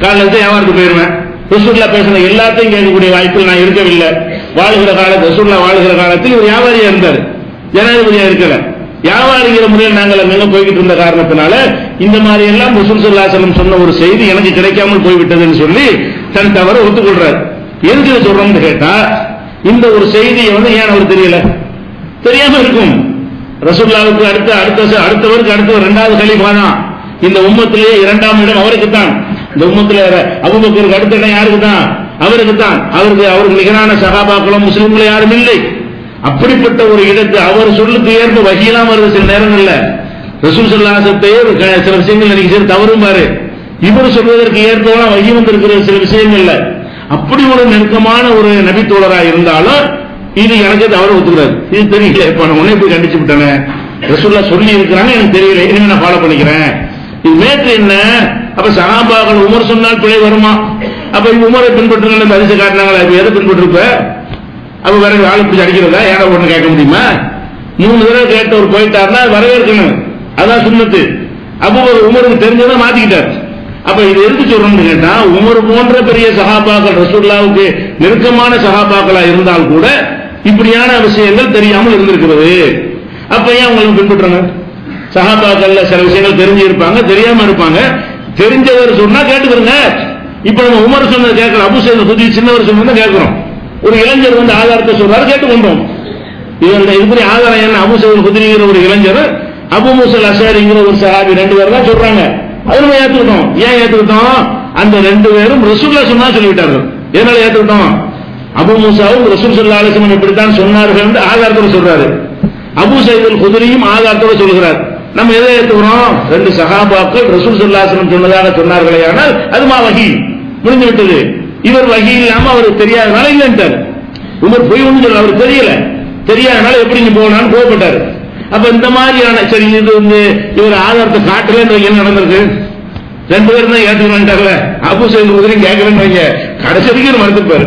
காலையில வியாபாரத்துக்கு போயிருவேன், ரசூலுல்லாஹ் பேசின எல்லாத்தையும் கேட்கக்கூடிய வாய்ப்பில் நான் இருக்கவில்லை. வாழ்கிற காலத்தில் ரசூலுல்லாஹ் வாழ்கிற காலத்தில் ஒரு வியாபாரியா இருந்தார், ஜனாதிபதியா இருக்கல. வியாபாரிங்கிற முறையில் நாங்கள் அங்க போய்கிட்டு இருந்த காரணத்தினால இந்த மாதிரி எல்லாம் ரசூல் ஸல்லல்லாஹு அலைஹி வஸல்லம் சொன்ன ஒரு செய்தி எனக்கு கிடைக்காமல் போய்விட்டதுன்னு சொல்லி தன் தவறு ஒத்துக்கொள்றார். எதுக்கு சொல்றோம்னு கேட்டா, இந்த ஒரு செய்தியை ஏன் அவருக்கு தெரியல, தெரியாம இருக்கும். ரசூலுல்லாஹ்வுக்கு அடுத்தவருக்கு அடுத்தவர் 2வது கலீஃபா தான். இந்த உம்மத்திலேயே 2ஆம் இடம் அவருக்கு தான். இந்த உம்மத்திலே அபூபக்கருக்கு அடுத்த இடம் யாருக்கு தான், அவருக்கு தான். அவருக்கு நிகரான சஹாபாக்களும் முஸ்லிம்களும் யாரும் இல்லை. அப்படிப்பட்ட ஒரு இடத்து அவர் சொல்லுக்கு ஏற்ப வஹீலாம் வருது. சில நேரங்கள்ல ரசூல் ஸல்லல்லாஹு அலைஹி வஸல்லம் சில விஷயங்கள் நீங்க சரி தவறும் பாரு, இவர் சொல்வதற்கு ஏற்பலாம் வஹீ வந்திருக்கிற சில விஷயங்கள்ல. அப்படி ஒரு நெருக்கமான ஒரு நபி தோழராக இருந்தாலும் இது எனக்கு தவறு ஒத்துக்கிறாரு, இது தெரியல, இப்ப நான் உன்னை போய் கண்டிச்சு விட்டேன், ரசூலுல்லாஹ் சொல்லி இருக்கிறாங்க எனக்கு தெரியல, இனிமே நான் ஃபாலோ பண்ணிக்கிறேன். இது மேற்று என்ன, அப்ப சஹாபாக்கள் உமர் சொன்னால் பிழை வருமா, அப்ப உமரை பின்பற்றுங்க பரிசு காட்டினாங்களா, இப்ப எதை பின்பற்றிருப்ப, அப்ப வேற ஆளு பிடிச்சி அடிக்கிறதா, யாரை ஒண்ணு கேட்க முடியுமா? 3 தடவை கேட்டவர் போயிட்டாருன்னா வரவேற்கணும், அதான் சுன்னத்து. அப்போ உமருக்கு தெரிஞ்சதான் மாத்திக்கிட்டார். அப்ப இது எதுக்கு சொல்றோம்னு கேட்டா, உமர் போன்ற பெரிய சஹாபாக்கள் ரசூலுல்லாஹ்வுக்கு நெருக்கமான சஹாபாக்களா இருந்தால் கூட இப்படியான விஷயங்கள் தெரியாமல் இருந்திருக்கிறது. அப்ப ஏன் அவங்களுக்கு பின்பற்றுறாங்க? சஹாபாக்கள்ல சில விஷயங்கள் தெரிஞ்சு இருப்பாங்க, தெரியாம இருப்பாங்க. தெரிஞ்சவர் சொன்னா கேட்டுக்கிறோங்க. இப்ப நம்ம உமர் சொன்னது கேட்கிறோம், அபூ சயீத் குத்ரி சின்னவர் சொன்னதை கேட்கிறோம். ஒரு இளைஞர் ஆதாரத்தை சொல்றாரு, கேட்டுக்கொண்டோம். இதுபடி ஆதாரம் என்ன, அபூ சயீத் குத்ரிங்கிற ஒரு இளைஞர், அபூ மூஸா அல்-அஷ்அரிங்கிற ஒரு சஹாபி 2 பேர் தான் சொல்றாங்க. அது நம்ம ஏத்துக்கிட்டோம். ஏன் ஏத்துக்கிட்டோம்? அந்த 2 பேரும் ரசூலுல்லாஹ் சொன்னா சொல்லிவிட்டார்கள். எதனால ஏத்துக்கிட்டோம்? அபூ மூஸாவும் ரசூல் ஸல்லல்லாஹு அலைஹி வஸல்லம் இப்படித்தான் சொன்னார்கள் என்று ஆதாரத்தோட சொல்றாரு. அபூ சயீத் அல்-குத்ரியும் ஆதாரத்தோட சொல்கிறார். நம்ம எதை ஏத்துக்கிறோம்? 2 சஹாபாக்கள் ரசூல் ஸல்லல்லாஹு அலைஹி வஸல்லம் சொன்னதாக சொன்னார்களே, ஆனால் அது வஹீ முடிஞ்சு விட்டது. இவர் வஹீ இல்லாம அவருக்கு தெரியாதனால இல்லன்ட்டார். உமர் போய் ஒண்ணு சொல்ல, அவருக்கு தெரியல, தெரியாதனால எப்படி நீ போனான்னு கோவப்பட்டாரு. அப்ப இந்த மாதிரியான சரி, இது இவர் ஆதாரத்தை காட்டலன்னு என்ன நடந்திருக்கு? 2 பேரும் தான் ஏற்றுக்கிட்டாங்கல்ல, அபூ சயீத் குத்ரி கேட்கலன்னு வைங்க, கடைசி வரைக்கும் மறுத்துப்பாரு.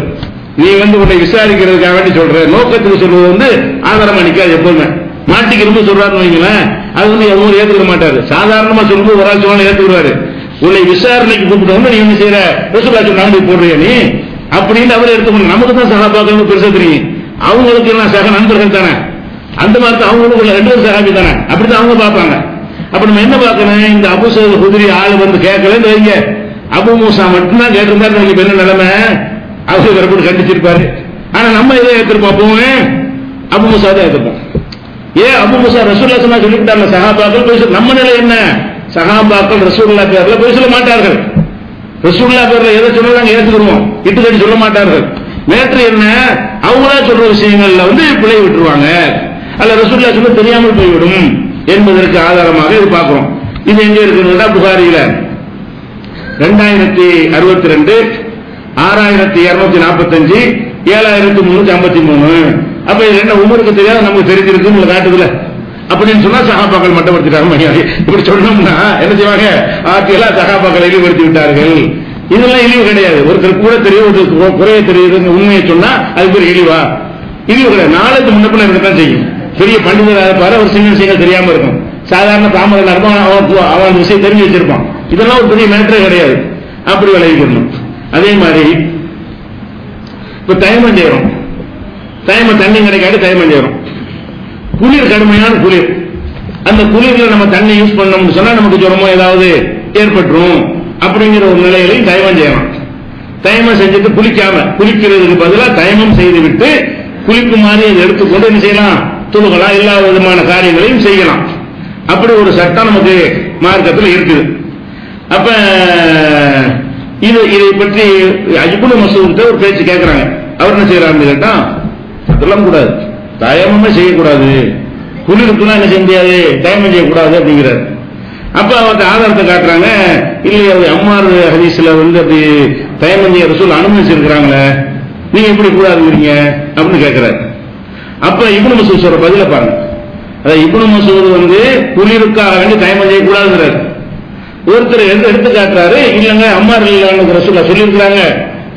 நீ உன்னை விசாரிக்கிறதுக்காக வேண்டி சொல்ற, நோக்கத்துக்கு சொல்றது ஆதாரமா நிக்காது. எப்பவுமே மாட்டிக்கு சொல்றாருன்னு வைங்களேன், அது எவ்வளவு ஏத்துக்க மாட்டாரு. சாதாரணமா சொல்லும்போது ஒரு ஆள் சொன்னாலும் ஏத்துக்குவாரு. உன்னை விசாரணைக்கு கூப்பிட்டு நீ என்ன செய்யற, ரசூலுல்லாஹ் சொன்னாங்க போடுறியா நீ அப்படின்னு அவர் எடுத்துக்கணும். நமக்கு தான் சஹாபாக்கள் பெருசா தெரியும், அவங்களுக்கு எல்லாம் சக நண்பர்கள் தானே, அந்த மாதிரி தான் அவங்களுக்கு 2 பேரும் சஹாபி தானே, அப்படித்தான் அவங்க பார்ப்பாங்க. அப்ப நம்ம என்ன பார்க்கணும், இந்த அபூ சயீத் குத்ரி ஆளு கேட்கலன்னு வைங்க, அபூ மூஸா மட்டும்தான் கேட்டிருந்தாரு, உங்களுக்கு என்ன நிலைமை, அவரு கண்டிச்சிருப்பாரு. ஆனா நம்ம எதை ஏத்திருப்போம், அப்பவும் அபூ மூஸா தான் ஏத்திருப்போம். ஏன் அபூ மூஸா ரசூலுல்லாஹ் சொன்னா சொல்லிட்டாங்க, சஹாபாக்கள் போய் நம்ம நிலை என்ன? சஹாபாக்கள் ரசூலுல்லாஹ் பேர்ல போய் சொல்ல மாட்டார்கள். ரசூலுல்லாஹ் பேர்ல எதை சொன்னாலும் ஏத்துக்குருவோம், இட்டுக்கடி சொல்ல மாட்டார்கள். மேற்று என்ன? அவங்களா சொல்ற விஷயங்கள்ல பிழை விட்டுருவாங்க, அல்ல ரசூலுல்லாஹ் சொல்ல தெரியாமல் போய்விடும் என்பதற்கு ஆதாரமாக இது பார்க்கிறோம். இது எங்க இருக்குன்னா புகாரியில 2062, 6245, 7353. அப்ப இது என்ன உமருக்கு தெரியாது நமக்கு தெரிஞ்சிருக்கு காட்டுதுல அப்படின்னு சொன்னா சஹாபாக்கள் மட்டப்படுத்திட்டாங்க. இப்படி சொன்னோம்னா என்ன செய்வாங்க? ஆட்சியெல்லாம் சஹாபாக்களை இழிவுபடுத்தி விட்டார்கள். இதெல்லாம் இழிவு கிடையாது. ஒருத்தர் கூட தெரியும், ஒரு குறைய தெரியுது, உண்மையை சொன்னா அது பேர் இழிவா? இழிவு கிடையாது. நாளைக்கு முன்னப்பின இருக்கத்தான் செய்யும். பெரிய பண்டிதராக இருப்பாரு, ஒரு சின்ன விஷயங்கள் தெரியாம இருக்கும். சாதாரண தாமதம் இருப்பான், அவன் விஷயம் தெரிஞ்சு வச்சிருப்பான். இதெல்லாம் ஒரு பெரிய மேட்டரே கிடையாது. அப்படி விளைவிக்கணும். அதே மாதிரி இப்ப தயமம் செய்யறோம், தண்ணி கிடைக்காது, தயமம் செய்யறோம். குளிர், கடுமையான குளிர். அந்த குளிர்ல நம்ம தண்ணி யூஸ் பண்ணோம்னு சொன்னா நமக்கு ஜுரமோ ஏதாவது ஏற்பட்டுரும் அப்படிங்கிற ஒரு நிலையிலையும் தயமம் செய்யலாம். தயமம் செஞ்சுட்டு குளிக்கிறதுக்கு பதிலாக தயமம் செய்து விட்டு குளிப்பு மாதிரி அதை எடுத்துக்கொண்டு என்ன செய்யலாம்? தொழுகலாம், எல்லா விதமான காரியங்களையும் செய்யலாம். அப்படி ஒரு சட்டம் நமக்கு மார்க்கத்தில் இருக்குது. அப்ப இதை பற்றி இப்னு மஸ்ஊத் ஒரு பேச்சு கேட்கிறாங்க. அவர் என்ன செய்யறாருன்னு கேட்டா, அதெல்லாம் கூடாது, தயமமே செய்யக்கூடாது, குளிருக்குலாம் என்ன செய்ய முடியாது, தயமம் செய்யக்கூடாது அப்படிங்கிறார். அப்ப அவருக்கு ஆதாரத்தை காட்டுறாங்க. இல்லையா அம்மார் ஹதீஸ்ல அப்படி தயமம் செய்ய ரசூல் அனுமதிச்சிருக்கிறாங்களே, நீங்க எப்படி கூடாதுங்கிறீங்க அப்படின்னு கேட்கிறாரு. அப்ப இப்னு மஸ்ஊத் சொல்ற பதில பாருங்க. அதாவது இப்னு மஸ்ஊத் குளிருக்காக வேண்டி தயமம் செய்யக்கூடாதுங்கிறார். ஒருத்தர் எடுத்து காட்டுறாரு, இல்லங்க அம்மார் ரசூலா சொல்லியிருக்கிறாங்க,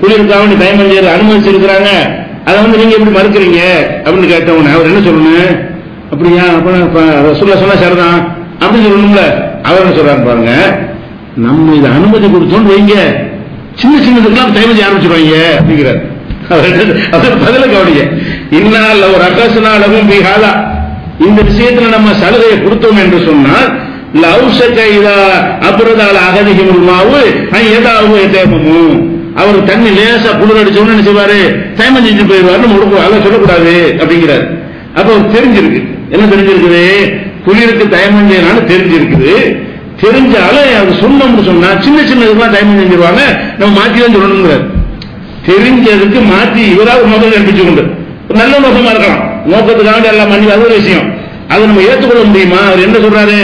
குளிருக்காக வேண்டி தயமம் செய்ய அனுமதிச்சிருக்கிறாங்க, அதை நீங்க எப்படி மறுக்கிறீங்க அப்படின்னு கேட்டவன அவர் என்ன சொல்லணும்? அப்படியா, ரசூலா சொன்னா சரிதான் அப்படின்னு சொல்லணும்ல. அவர் என்ன சொல்றாரு பாருங்க, நம்ம இதை அனுமதி கொடுத்தோம்னு வைங்க, சின்ன சின்னதுக்கெல்லாம் தயமம் செய்ய ஆரம்பிச்சிருவாங்க அப்படிங்கிறார். அவர் பதில கவனிங்க. இன்னால் ஒரு அகசனாலும் பிஹாதா, இந்த விஷயத்துல நம்ம சலுகையை கொடுத்தோம் என்று சொன்னால் அவர் தண்ணி லேசா குளிர் அடிச்சோன்னு என்ன செய்வாரு? தயமம் செஞ்சு போயிடுவாரு. அதை சொல்லக்கூடாது அப்படிங்கிறார். அப்ப தெரிஞ்சிருக்கு, என்ன தெரிஞ்சிருக்குது? குளிருக்கு தயமம் செய்யணும் தெரிஞ்சிருக்குது. தெரிஞ்சாலும் அது சொன்னோம்னு சொன்னா சின்ன சின்னதுக்கெல்லாம் தயமம் செஞ்சிருவாங்க, நம்ம மாற்றி தான் சொல்லணுங்கிறார். தெரிஞ்சதுக்கு மாற்றி இவராக ஒரு நோக்கம் கற்பிச்சு கொண்டு நல்ல நோக்கமா இருக்கலாம், நோக்கத்துக்காக எல்லாம் பண்ணி அது ஒரு விஷயம். அதை நம்ம ஏற்றுக்கொள்ள முடியுமா? அவர் என்ன சொல்றாரு?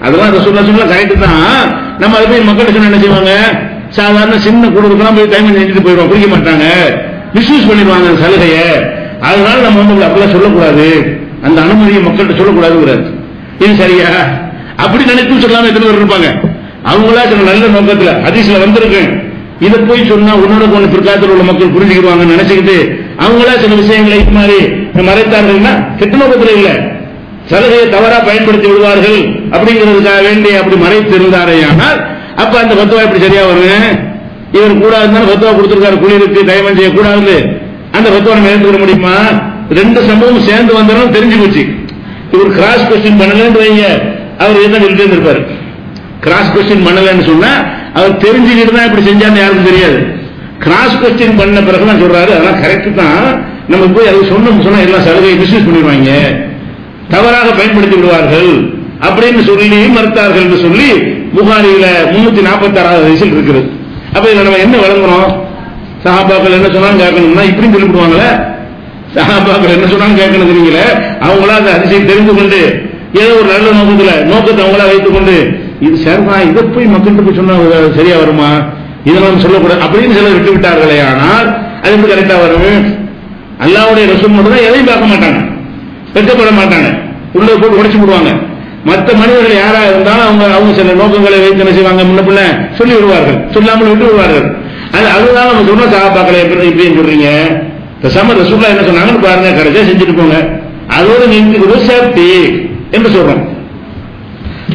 அதெல்லாம் சொல்ல கரெக்ட் தான். நம்ம அதை போய் மக்கள் என்ன செய்வாங்க? சாதாரண சின்ன குடும்பத்துலாம் போய் டைம் செஞ்சுட்டு போயிடுவோம், பிடிக்க மாட்டாங்க, மிஸ்யூஸ் பண்ணிடுவாங்க சலுகையை. அதனால நம்ம அப்படிலாம் சொல்லக்கூடாது, அந்த அனுமதியை மக்கள்கிட்ட சொல்லக்கூடாதுங்கிறார். இது சரியா? அப்படி நினைக்கும் சொல்லாம எத்தனை பேர் இருப்பாங்க? அவங்களா சில நல்ல நோக்கத்துல ஹதீஸ்ல வந்திருக்கு, இதை போய் சொன்னா உன்னோட கொண்டு பிற்காலத்தில் உள்ள மக்கள் புரிஞ்சுக்கிடுவாங்க நினைச்சுக்கிட்டு அவங்களா சில விஷயங்களை இது மாதிரி மறைத்தார்கள்னா கெட்ட நோக்கத்துல இல்ல, சலுகையை தவறா பயன்படுத்தி விடுவார்கள் அப்படிங்கிறதுக்காக வேண்டி அப்படி மறைத்து இருந்தாரே. ஆனால் அப்ப அந்த பத்துவா எப்படி சரியா வரும்? இவர் கூடாதுன்னு பத்துவா கொடுத்திருக்காரு, குளிருக்கு தயமம் செய்யக்கூடாது. அந்த பத்துவா நம்ம ஏற்றுக்க முடியுமா? ரெண்டு சம்பவம் சேர்ந்து வந்தாலும் தெரிஞ்சு போச்சு. இவர் கிராஸ் கொஸ்டின் பண்ணலன்னு வைங்க, அவர் என்ன சொல்லிட்டு இருந்திருப்பாரு. கிராஸ் கொஸ்டின் பண்ணலன்னு சொன்னா அவர் தெரிஞ்சுக்கிட்டு தான் இப்படி செஞ்சான்னு யாருக்கும் தெரியாது. கிராஸ் கொஸ்டின் பண்ண பிறகுதான் சொல்றாரு, அதெல்லாம் கரெக்ட் தான், நம்ம போய் அதை சொன்னா எல்லாம் சலுகையை மிஸ்யூஸ் பண்ணிடுவாங்க, தவறாக பயன்படுத்தி விடுவார்கள் அப்படின்னு சொல்லி மறுத்தார்கள் என்று சொல்லி புகாரியில 346வது ஹதீஸில் இருக்கிறது. அப்ப இதுல நம்ம என்ன வழங்குறோம்? சஹாபாக்கள் என்ன சொன்னாலும் கேட்கணும்னா இப்படி சொல்லிவிடுவாங்களே, சஹாபாக்கள் என்ன சொன்னாலும் கேட்கணும் தெரியுங்களே, அவங்களா அந்த அதிசயம் தெரிந்து கொண்டு ஏதோ ஒரு நல்ல நோக்கத்தை அவங்களா வைத்துக் கொண்டு இது சரிமா, இதை போய் மக்கள்கிட்ட போய் சொன்னா சரியா வருமா, இதெல்லாம் சொல்லக்கூடாது அப்படின்னு சிலர் விட்டு விட்டார்களே. ஆனால் அது எப்படி கரெக்டா வரும்? அல்லாஹ்வுடைய ரசூல் மட்டும் தான் எதையும் பார்க்க மாட்டாங்க, வெட்கப்பட மாட்டாங்க, உள்ள போட்டு உடைச்சு விடுவாங்க. மற்ற மனிதர்கள் யாரா இருந்தாலும் அவங்க சில நோக்கங்களை வைத்து என்ன செய்வாங்க, முன்ன பின்ன சொல்லி விடுவார்கள், சொல்லாமல் விட்டு விடுவார்கள். அதுதான் நம்ம சொன்ன சஹாபாக்களை இப்படின்னு சொல்றீங்க, பேசாம ரசூலுல்லாஹ் என்ன சொன்னாங்கன்னு பாருங்க, கடைசியா செஞ்சுட்டு போங்க, அதோட நீங்க சேஃப்டி என்று சொல்றோம்.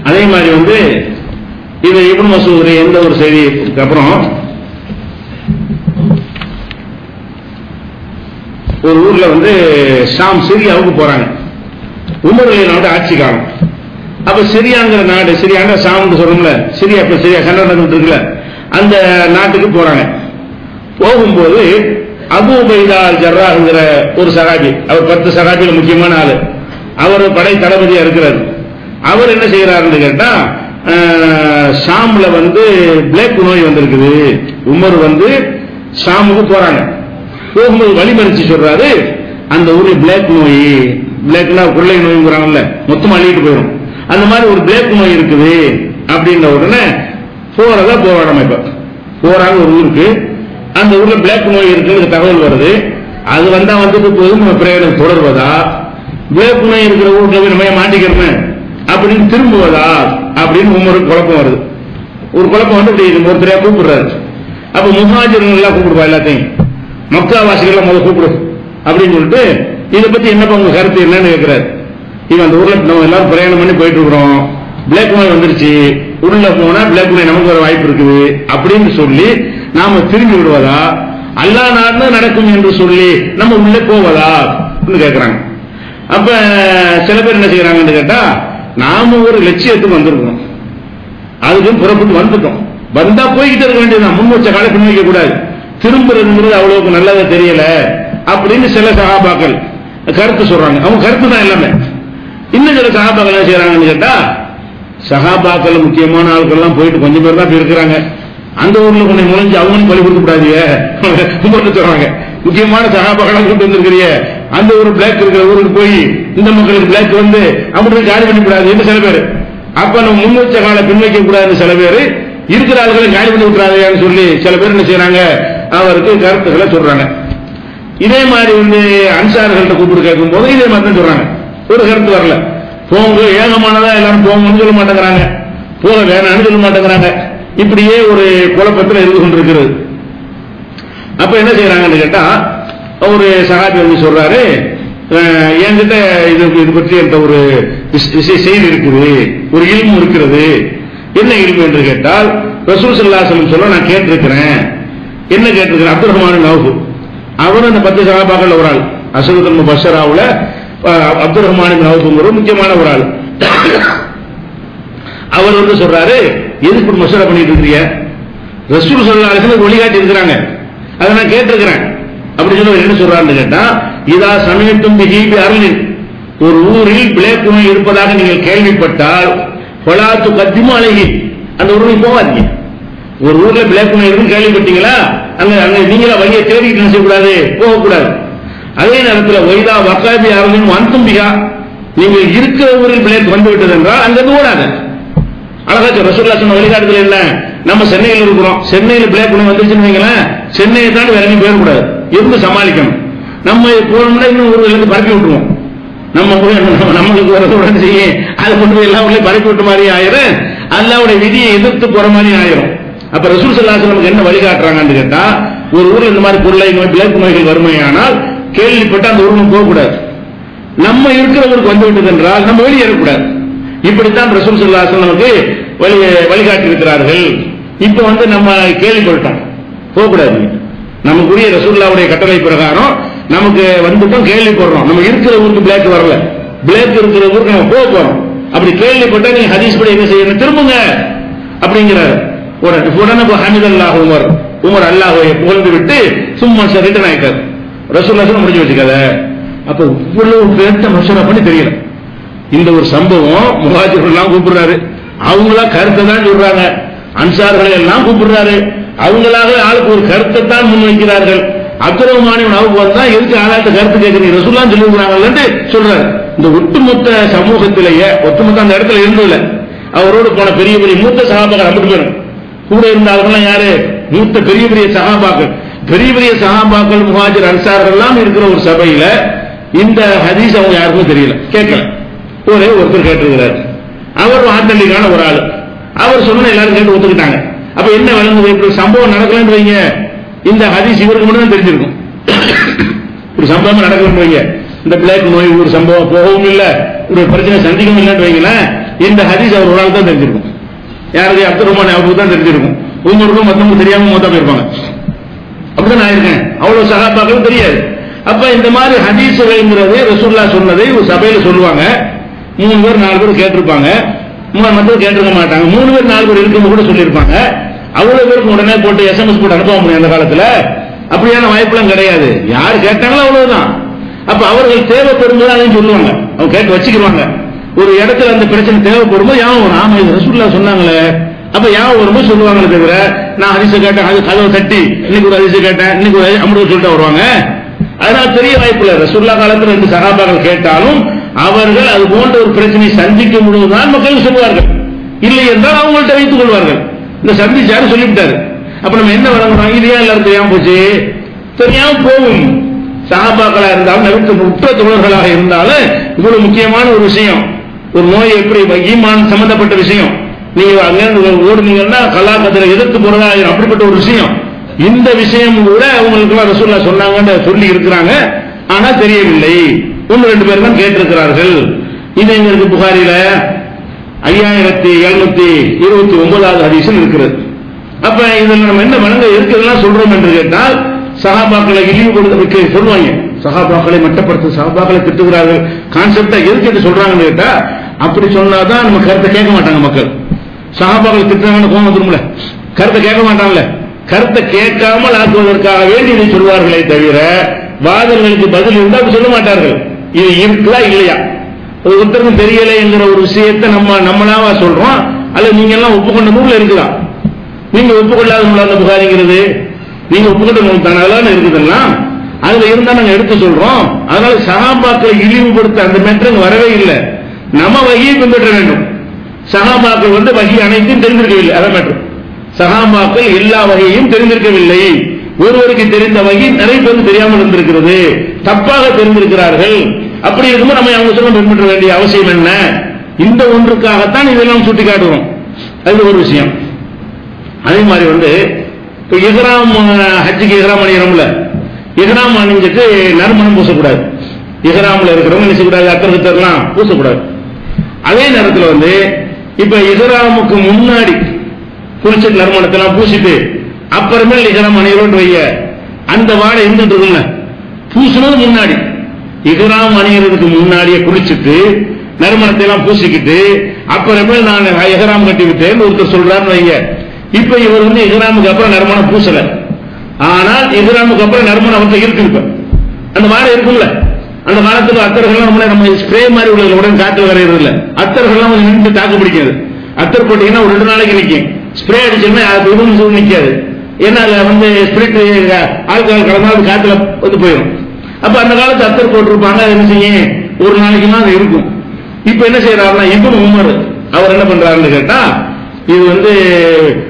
அதே மாதிரி இது இப்னு மஸ்ஊத் எந்த ஒரு செய்திக்கு அப்புறம் ஒரு ஊர்ல ஷாம் சிரியாவுக்கு போறாங்க. உமருடைய நாடு ஆட்சி காலம். அப்ப சிரியாங்கிற நாடு, சிரியாங்க ஷாம் சொல்றோம்ல, சிரியா இப்ப சிரியா சண்டை நடந்துட்டு இருக்குல்ல, அந்த நாட்டுக்கு போறாங்க. போகும்போது அபூ உபைதா அல் ஜர்ராஹ்ங்கிற ஒரு சஹாபி, அவர் 10 சஹாபியில முக்கியமான ஆளு, அவர் படை தளபதியா இருக்கிறார். அவர் என்ன செய்யறாருன்னு கேட்டா, ஷாம்ல பிளேக் நோய் வந்திருக்குது. உமர் ஷாமுக்கு போறாங்க. போகும்போது வழிமறிச்சு சொல்றாரு, அந்த ஊர்ல பிளேக் நோய், பிளேக்னா கொள்ளை நோய்ங்கிறாங்கல்ல, மொத்தமா அள்ளிட்டு போயிடும், அந்த மாதிரி ஒரு பிளேக் நோய் இருக்குது அப்படின்ற உடனே போறதா போராடம். இப்ப போறாங்க ஒரு ஊருக்கு, அந்த ஊர்ல பிளேக் நோய் இருக்குன்னு தகவல் வருது. அது வந்துட்டு போதும் பிரயாணம் தொடர்வதா, பிளேக் நோய் இருக்கிற ஊர்ல போய் நம்ம மாட்டிக்கிறேன் அப்படின்னு திரும்புவதா அப்படின்னு உமருக்கு குழப்பம் வருது. ஒரு குழப்பம் ஒருத்தரையா கூப்பிடுறாரு. அப்ப முஹாஜிர்கள் எல்லாம் கூப்பிடுவா, எல்லாத்தையும் மக்காவாசிகள் முதல்ல கூப்பிடு அப்படின்னு சொல்லிட்டு, இதை பத்தி என்னப்பா உங்க கருத்து என்னன்னு கேட்கிறாரு. இவன் அந்த ஊர்ல நம்ம எல்லாரும் பிரயாணம் பண்ணி போயிட்டு இருக்கிறோம், பிளேக் நோய் வந்துருச்சு, உள்ள போனா பிளேக் நோய் நமக்கு வர வாய்ப்பு இருக்குது அப்படின்னு சொல்லி நாம திரும்பி விடுவதா, அல்லா நாடு நடக்கும் என்று சொல்லி நம்ம உள்ள போவதா கேட்கிறாங்க. அப்ப சில பேர் என்ன செய்யறாங்கன்னு கேட்டா, நாம ஒரு லட்சியத்துக்கு வந்திருக்கோம், அதுக்கு புறப்பட்டு வந்துட்டோம், வந்தா போய்கிட்டு இருக்க வேண்டியதுதான், முன் வச்ச காலை பின் வைக்க கூடாது, திரும்புறதுங்கிறது அவ்வளவுக்கு நல்லதா தெரியல அப்படின்னு சில சகாபாக்கள் கருத்து சொல்றாங்க. அவங்க கருத்து தான் எல்லாமே. இன்னும் சில சகாபாக்கள் என்ன செய்யறாங்கன்னு கேட்டா, சகாபாக்கள் முக்கியமான ஆட்கள் எல்லாம் போயிட்டு கொஞ்சம் பேர் தான் இருக்கிறாங்க, அந்த ஊர்ல கொஞ்சம் நுழைஞ்சு அவங்களும் பலி கொடுக்க கூடாது சொல்றாங்க. முக்கியமான சகாபாக்கள் கூட்டு வந்திருக்கிறிய, அந்த ஒரு பிளாக் இருக்கிற ஊருக்கு போய் இந்த மக்களுக்கு பிளாக் அப்படி காலி பண்ணிக்கூடாது என்று சில பேர். அப்ப நம்ம முன் வச்ச காலை பின் வைக்க கூடாதுன்னு சில பேர், இருக்கிற ஆளுகளை காலி பண்ணி விட்டுறாங்கன்னு சொல்லி சில பேர் என்ன செய்யறாங்க, அவருக்கு கருத்துக்களை சொல்றாங்க. இதே மாதிரி அன்சார்கள்ட்ட கூப்பிட்டு கேட்கும் போது இதே மாதிரி தான் சொல்றாங்க. ஒரு கருத்து வரல, போங்க ஏகமானதா எல்லாரும் போங்கன்னு சொல்ல மாட்டேங்கிறாங்க, போக வேணான்னு சொல்ல மாட்டேங்கிறாங்க. இப்படியே ஒரு குழப்பத்தில் இருந்து கொண்டிருக்கிறது. அப்ப என்ன செய்யறாங்கன்னு கேட்டா, ஒரு சகாபி சொல்றாரு, என்கிட்ட இது பற்றி என்ற ஒரு செய்தி இருக்குது, ஒரு இல்மு இருக்கிறது. என்ன இல்மு என்று கேட்டால், ரசூல் ஸல்லல்லாஹு அலைஹி வஸல்லம் சொல்ல நான் கேட்டிருக்கிறேன். என்ன கேட்டிருக்கிறேன், அப்துர் ரஹ்மான் நௌஃப், அவர் அந்த 10 சஹாபாக்கள் ஒரு ஆள், அஷரத்துல் முபஷ்ஷராவுல அப்துர் ரஹ்மான் நௌஃப்ங்கிற முக்கியமான ஒரு ஆள். அவர் சொல்றாரு, எதுக்கு மஷரா பண்ணிட்டு இருக்கீங்க, ரசூல் ஸல்லல்லாஹு அலைஹி வஸல்லம் வழிகாட்டி இருக்கிறாங்க, அதை நான் கேட்டிருக்கிறேன் அப்படி சொல்லி என்ன சொல்றாருன்னு கேட்டா, இதா சமயத்தும் பிஹீபி அருளின், ஒரு ஊரில் பிளேக் நோய் இருப்பதாக நீங்கள் கேள்விப்பட்டால், ஃபலாத்து கத்திமு அலைஹி, அந்த ஊருக்கு போகாதீங்க. ஒரு ஊர்ல பிளேக் நோய் இருக்குன்னு கேள்விப்பட்டீங்களா, அங்க நீங்களா வழியை தேடிட்டு செய்யக்கூடாது, போகக்கூடாது. அதே நேரத்தில் வைதா வக்காபி அருளின் வந்தும்பிகா, நீங்கள் இருக்கிற ஊரில் பிளேக் வந்து விட்டது என்றால் அங்கிருந்து ஓடாது. அழகா ரசூலுல்லாஹ் சொன்ன வழிகாட்டுதல் என்ன, நம்ம சென்னையில் இருக்கிறோம், சென்னையில் பிளேக் நோய் வந்துருச்சுன்னு வைங்களேன், சென்னையை தாண்டி வேற எங்கேயும் போயிடக்கூடாது, இருந்து சமாளிக்கணும். நம்ம போனோம்னா இன்னும் ஊர்களுக்கு பரப்பி விட்டுருவோம், நம்ம நம்மளுக்கு வரதுடன் செய்ய அதை கொண்டு போய் எல்லா ஊர்லயும் பரப்பி விட்ட மாதிரி ஆயிரும், அல்லாஹ்வுடைய விதியை எதிர்த்து போற மாதிரி ஆயிரும். அப்ப ரசூல் ஸல்லல்லாஹு அலைஹி வஸல்லம் என்ன வழிகாட்டுறாங்கன்னு கேட்டா, ஒரு ஊர்ல இந்த மாதிரி கொள்ளை நோய் பிளேக் நோய்கள் வறுமையானால் கேள்விப்பட்டு அந்த ஊருக்கு போகக்கூடாது, நம்ம இருக்கிற ஊருக்கு வந்து விட்டது என்றால் நம்ம வெளியேறக்கூடாது. இப்படித்தான் ரசூல் ஸல்லல்லாஹு அலைஹி வஸல்லம் வழிகாட்டி இருக்கிறார்கள். இப்ப நம்ம கேள்விப்பட்டோம், போகக்கூடாது, நமக்குரிய ரசூலுல்லாஹ்வுடைய கட்டளை பிரகாரம் நமக்கு வந்துட்டோம், கேள்விப்படுறோம், நம்ம இருக்கிற ஊருக்கு பிளேக் வரல, பிளேக் இருக்கிற ஊருக்கு நம்ம போக போறோம். அப்படி கேள்விப்பட்டா நீங்க ஹதீஸ் படி என்ன செய்யணும், திரும்புங்க அப்படிங்கிறார். உடனே ஹமிதல்லாஹ் உமர் அல்லாஹ்வை புகழ்ந்து விட்டு சும்மா ரிட்டர்ன் ஆயிட்டார். ரசூலுல்லாஹ் முடிஞ்சு வச்சுக்காத. அப்ப இவ்வளவு பேர்த்த மஷரா பண்ணி தெரியல. இந்த ஒரு சம்பவம் முஹாஜிர்கள் எல்லாம் கூப்பிடுறாரு, அவங்களா கருத்தை தான் சொல்றாங்க, அன்சார்களை எல்லாம் கூப்பிடுறாரு, அவங்களாக ஆளுக்கு ஒரு கருத்தை தான் முன்வைக்கிறார்கள். அப்துர் ரஹ்மான் நௌஃப் வந்தா எதுக்கு ஆளாட்ட கருத்து கேட்கிறீங்க, ரசூலுல்லாஹ் சொல்லிருக்காங்கன்னு சொல்றாரு. இந்த ஒட்டுமொத்த சமூகத்திலேயே ஒட்டுமொத்த அந்த இடத்துல இருந்ததுல அவரோடு போன பெரிய பெரிய மூத்த சஹாபாக்கள் அப்படி பேரும் கூட இருந்தாலும் யாரு, மூத்த பெரிய பெரிய சஹாபாக்கள், பெரிய பெரிய சஹாபாக்கள் முஹாஜிர் அன்சார்கள் எல்லாம் இருக்கிற ஒரு சபையில இந்த ஹதீஸ் அவங்க யாருக்கும் தெரியல, கேட்கல. ஒரே ஒருத்தர் கேட்டிருக்கிறார், அவர் ஆத்தண்டிக்கான ஒரு ஆளு, அவர் சொன்ன எல்லாரும் கேட்டு ஒத்துக்கிட்டாங்க. அப்ப என்ன விளங்குது, இப்படி சம்பவம் நடக்கலன்னு வைங்க, இந்த ஹதீஸ் இவருக்கு மட்டும் தான் தெரிஞ்சிருக்கும். ஒரு சம்பவம் நடக்கலன்னு வைங்க, இந்த பிளேக் நோய் ஒரு சம்பவம் போகவும் இல்லை, ஒரு பிரச்சனை சந்திக்கவும் இல்லைன்னு வைங்களேன், இந்த ஹதீஸ் அவர் ஒரு ஆள் தான் தெரிஞ்சிருக்கும். யாருக்கு, அப்துர் ரஹ்மான் அவருக்கு தான் தெரிஞ்சிருக்கும். உங்களுக்கும் மத்தவங்க தெரியாம மொத்தம் போயிருப்பாங்க. அப்படிதான் நான் இருக்கேன், அவ்வளவு சகாபாக்களும் தெரியாது. அப்ப இந்த மாதிரி ஹதீஸ்ங்கிறது ரசூலுல்லாஹ் சொன்னதை ஒரு சபையில சொல்லுவாங்க, 3 பேர் 4 பேர் கேட்டிருப்பாங்க, மற்றவர் கேட்டிருக்க மாட்டாங்க, 3 பேர் 4 பேர் இருக்கும் கூட சொல்லியிருப்பாங்க. அவ்வளவு பேருக்கு உடனே போட்டு SMS போட்டு அனுப்ப முடியும் அந்த காலத்துல, அப்படியான வாய்ப்புலாம் கிடையாது. யார் கேட்டாங்களோ அவ்வளவுதான். அப்ப அப்ப அவர்கள் தேவைப்படும் போது அதையும் சொல்லுவாங்க, அவங்க கேட்டு வச்சுக்கிடுவாங்க. ஒரு இடத்துல அந்த பிரச்சனை தேவைப்படும் போது யாவும் வரும், ஆமா இது ரசூலுல்லாஹ் சொன்னாங்களே, அப்ப யாவும் வரும்போது சொல்லுவாங்களே தவிர நான் ஹதீஸை கேட்டேன், அது கதவை தட்டி இன்னைக்கு ஒரு ஹதீஸை கேட்டேன், இன்னைக்கு ஒரு அமுடு சொல்லிட்டு வருவாங்க. அதனால தெரிய வாய்ப்பு இல்லை. ரசூலுல்லாஹ் காலத்துல 2 சஹாபாக்கள் கேட்டாலும் அவர்கள் அது போன்ற ஒரு பிரச்சனையை சந்திக்க முடிவதுதான் மக்கள் சொல்வார்கள். இல்லை என்றால் அவங்கள்ட்ட வைத்துக் கொள்வார்கள். இந்த சந்திச்சாரு சொல்லிவிட்டாரு, அப்ப நம்ம என்ன வழங்குறோம், இது ஏன் எல்லாரும் தெரியாம போச்சு, தெரியாம போகும். சஹாபாக்களா இருந்தாலும் நபிக்கு உற்ற தோழர்களாக இருந்தாலும் இவ்வளவு முக்கியமான ஒரு விஷயம், ஒரு நோய் எப்படி ஈமான் சம்பந்தப்பட்ட விஷயம், நீங்க அங்க ஓடுனீங்கன்னா கலாக்கத்துல எதிர்த்து போறதா அப்படிப்பட்ட ஒரு விஷயம். இந்த விஷயம் கூட அவங்களுக்கு எல்லாம் ரசூலுல்லாஹ் சொன்னாங்கன்னு சொல்லி இருக்கிறாங்க, ஆனா தெரியவில்லை. 1-2 பேர் தான் கேட்டிருக்கிறார்கள். இது எங்க இருக்கு, புகாரில 5729வது ஹதீஸில் இருக்கிறது. அப்ப இதுல நம்ம என்ன வழங்க இருக்கிறதெல்லாம் சொல்றோம் என்று கேட்டால், சஹாபாக்களை இழிவுபடுத்த சொல்லுவாங்க, சஹாபாக்களை மட்டப்படுத்த, சஹாபாக்களை திட்டுகிறார்கள், கான்செப்டா எதுக்கு சொல்றாங்கன்னு கேட்டா, அப்படி சொன்னாதான் நம்ம கருத்தை கேட்க மாட்டாங்க மக்கள். சஹாபாக்களை திட்டுறாங்கன்னு கோபம் வந்துரும்ல, கருத்தை கேட்க மாட்டாங்கல்ல, கருத்தை கேட்காமல் ஆக்குவதற்காக வேண்டி இதை சொல்வார்களே தவிர வாதங்களுக்கு பதில் இருந்தால் சொல்ல மாட்டார்கள். இது இருக்குதா இல்லையா, ஒருத்தருக்கும் தெரியலை என்கிற ஒரு விஷயத்தை நம்மளாவா சொல்றோம், அல்ல நீங்க எல்லாம் ஒப்புக்கொண்ட நூல்ல இருக்குதா, நீங்க ஒப்புக்கொள்ளாத நூல் அந்த புகாரிங்கிறது, நீங்க ஒப்புக்கொண்ட நூல் தானே அதெல்லாம் இருக்குதெல்லாம், அதுல இருந்தா நாங்க எடுத்து சொல்றோம். அதனால சஹாபாக்களை இழிவுபடுத்த அந்த மேட்டர் வரவே இல்லை. நம்ம வகையை பின்பற்ற வேண்டும். சஹாபாக்கள் வகை அனைத்தையும் தெரிந்திருக்கவில்லை, அதான் மேட்டர். சஹாபாக்கள் எல்லா வகையையும் தெரிந்திருக்கவில்லை. ஒருவருக்கு தெரிந்த வகை நிறைய பேருக்கு தெரியாமல் இருந்திருக்கிறது, தப்பாக தெரிந்திருக்கிறார்கள். அப்படி இருக்கும்போது நம்ம அவங்க சொல்ல பின்பற்ற வேண்டிய அவசியம் என்ன? இந்த ஒன்றுக்காகத்தான் இதெல்லாம் சுட்டி காட்டுவோம். அது ஒரு விஷயம். அதே மாதிரி இஹ்ராம், ஹஜ்ஜுக்கு இஹ்ராம் அணிகிறோம்ல, இஹ்ராம் அணிஞ்சிட்டு நறுமணம் பூசக்கூடாது. இஹ்ராம்ல இருக்கிறவங்க என்ன செய்யக்கூடாது, அத்தர்லாம் பூசக்கூடாது. அதே நேரத்தில் இப்ப இஹ்ராமுக்கு முன்னாடி குளிச்சிட்டு நறுமணத்தெல்லாம் பூசிட்டு அப்புறமேல் இஹ்ராம் அணிகிறோம் வைய, அந்த வாடை இருந்துட்டு இருக்குல்ல, பூசினது முன்னாடி, இஹ்ராம் அணிகிறதுக்கு முன்னாடியே குளிச்சுட்டு நறுமணத்தை எல்லாம் பூசிக்கிட்டு அப்புறமேல் நான் இஹ்ராம் கட்டி விட்டேன் ஒருத்தர் சொல்றாருன்னு வைங்க. இப்ப இவர் இஹ்ராமுக்கு அப்புறம் நறுமணம் பூசல, ஆனால் இஹ்ராமுக்கு அப்புறம் நறுமணம் அவர்கிட்ட இருக்கு. இப்ப அந்த வாடை இருக்குல்ல, அந்த காலத்துல அத்தர்கள் நம்ம ஸ்ப்ரே மாதிரி உள்ள உடனே காற்று வரைகிறது இல்ல, அத்தர்கள் நின்று தாக்கு பிடிக்காது. அத்தர் போட்டீங்கன்னா ஒரு 2 நாளைக்கு நிற்கும், ஸ்ப்ரே அடிச்சோம்னா அது நிற்காது. ஏன்னா அதுல ஸ்பிரிட் ஆல்கஹால் கலந்தால் காத்துல போயிடும். அப்ப அந்த காலத்து அத்தர் போட்டிருப்பாங்க, என்ன செய்யும், ஒரு நாளைக்குலாம் அது இருக்கும். இப்ப என்ன செய்யறாருன்னா இப்னு உமர் அவர் என்ன பண்றாருன்னு கேட்டா, இது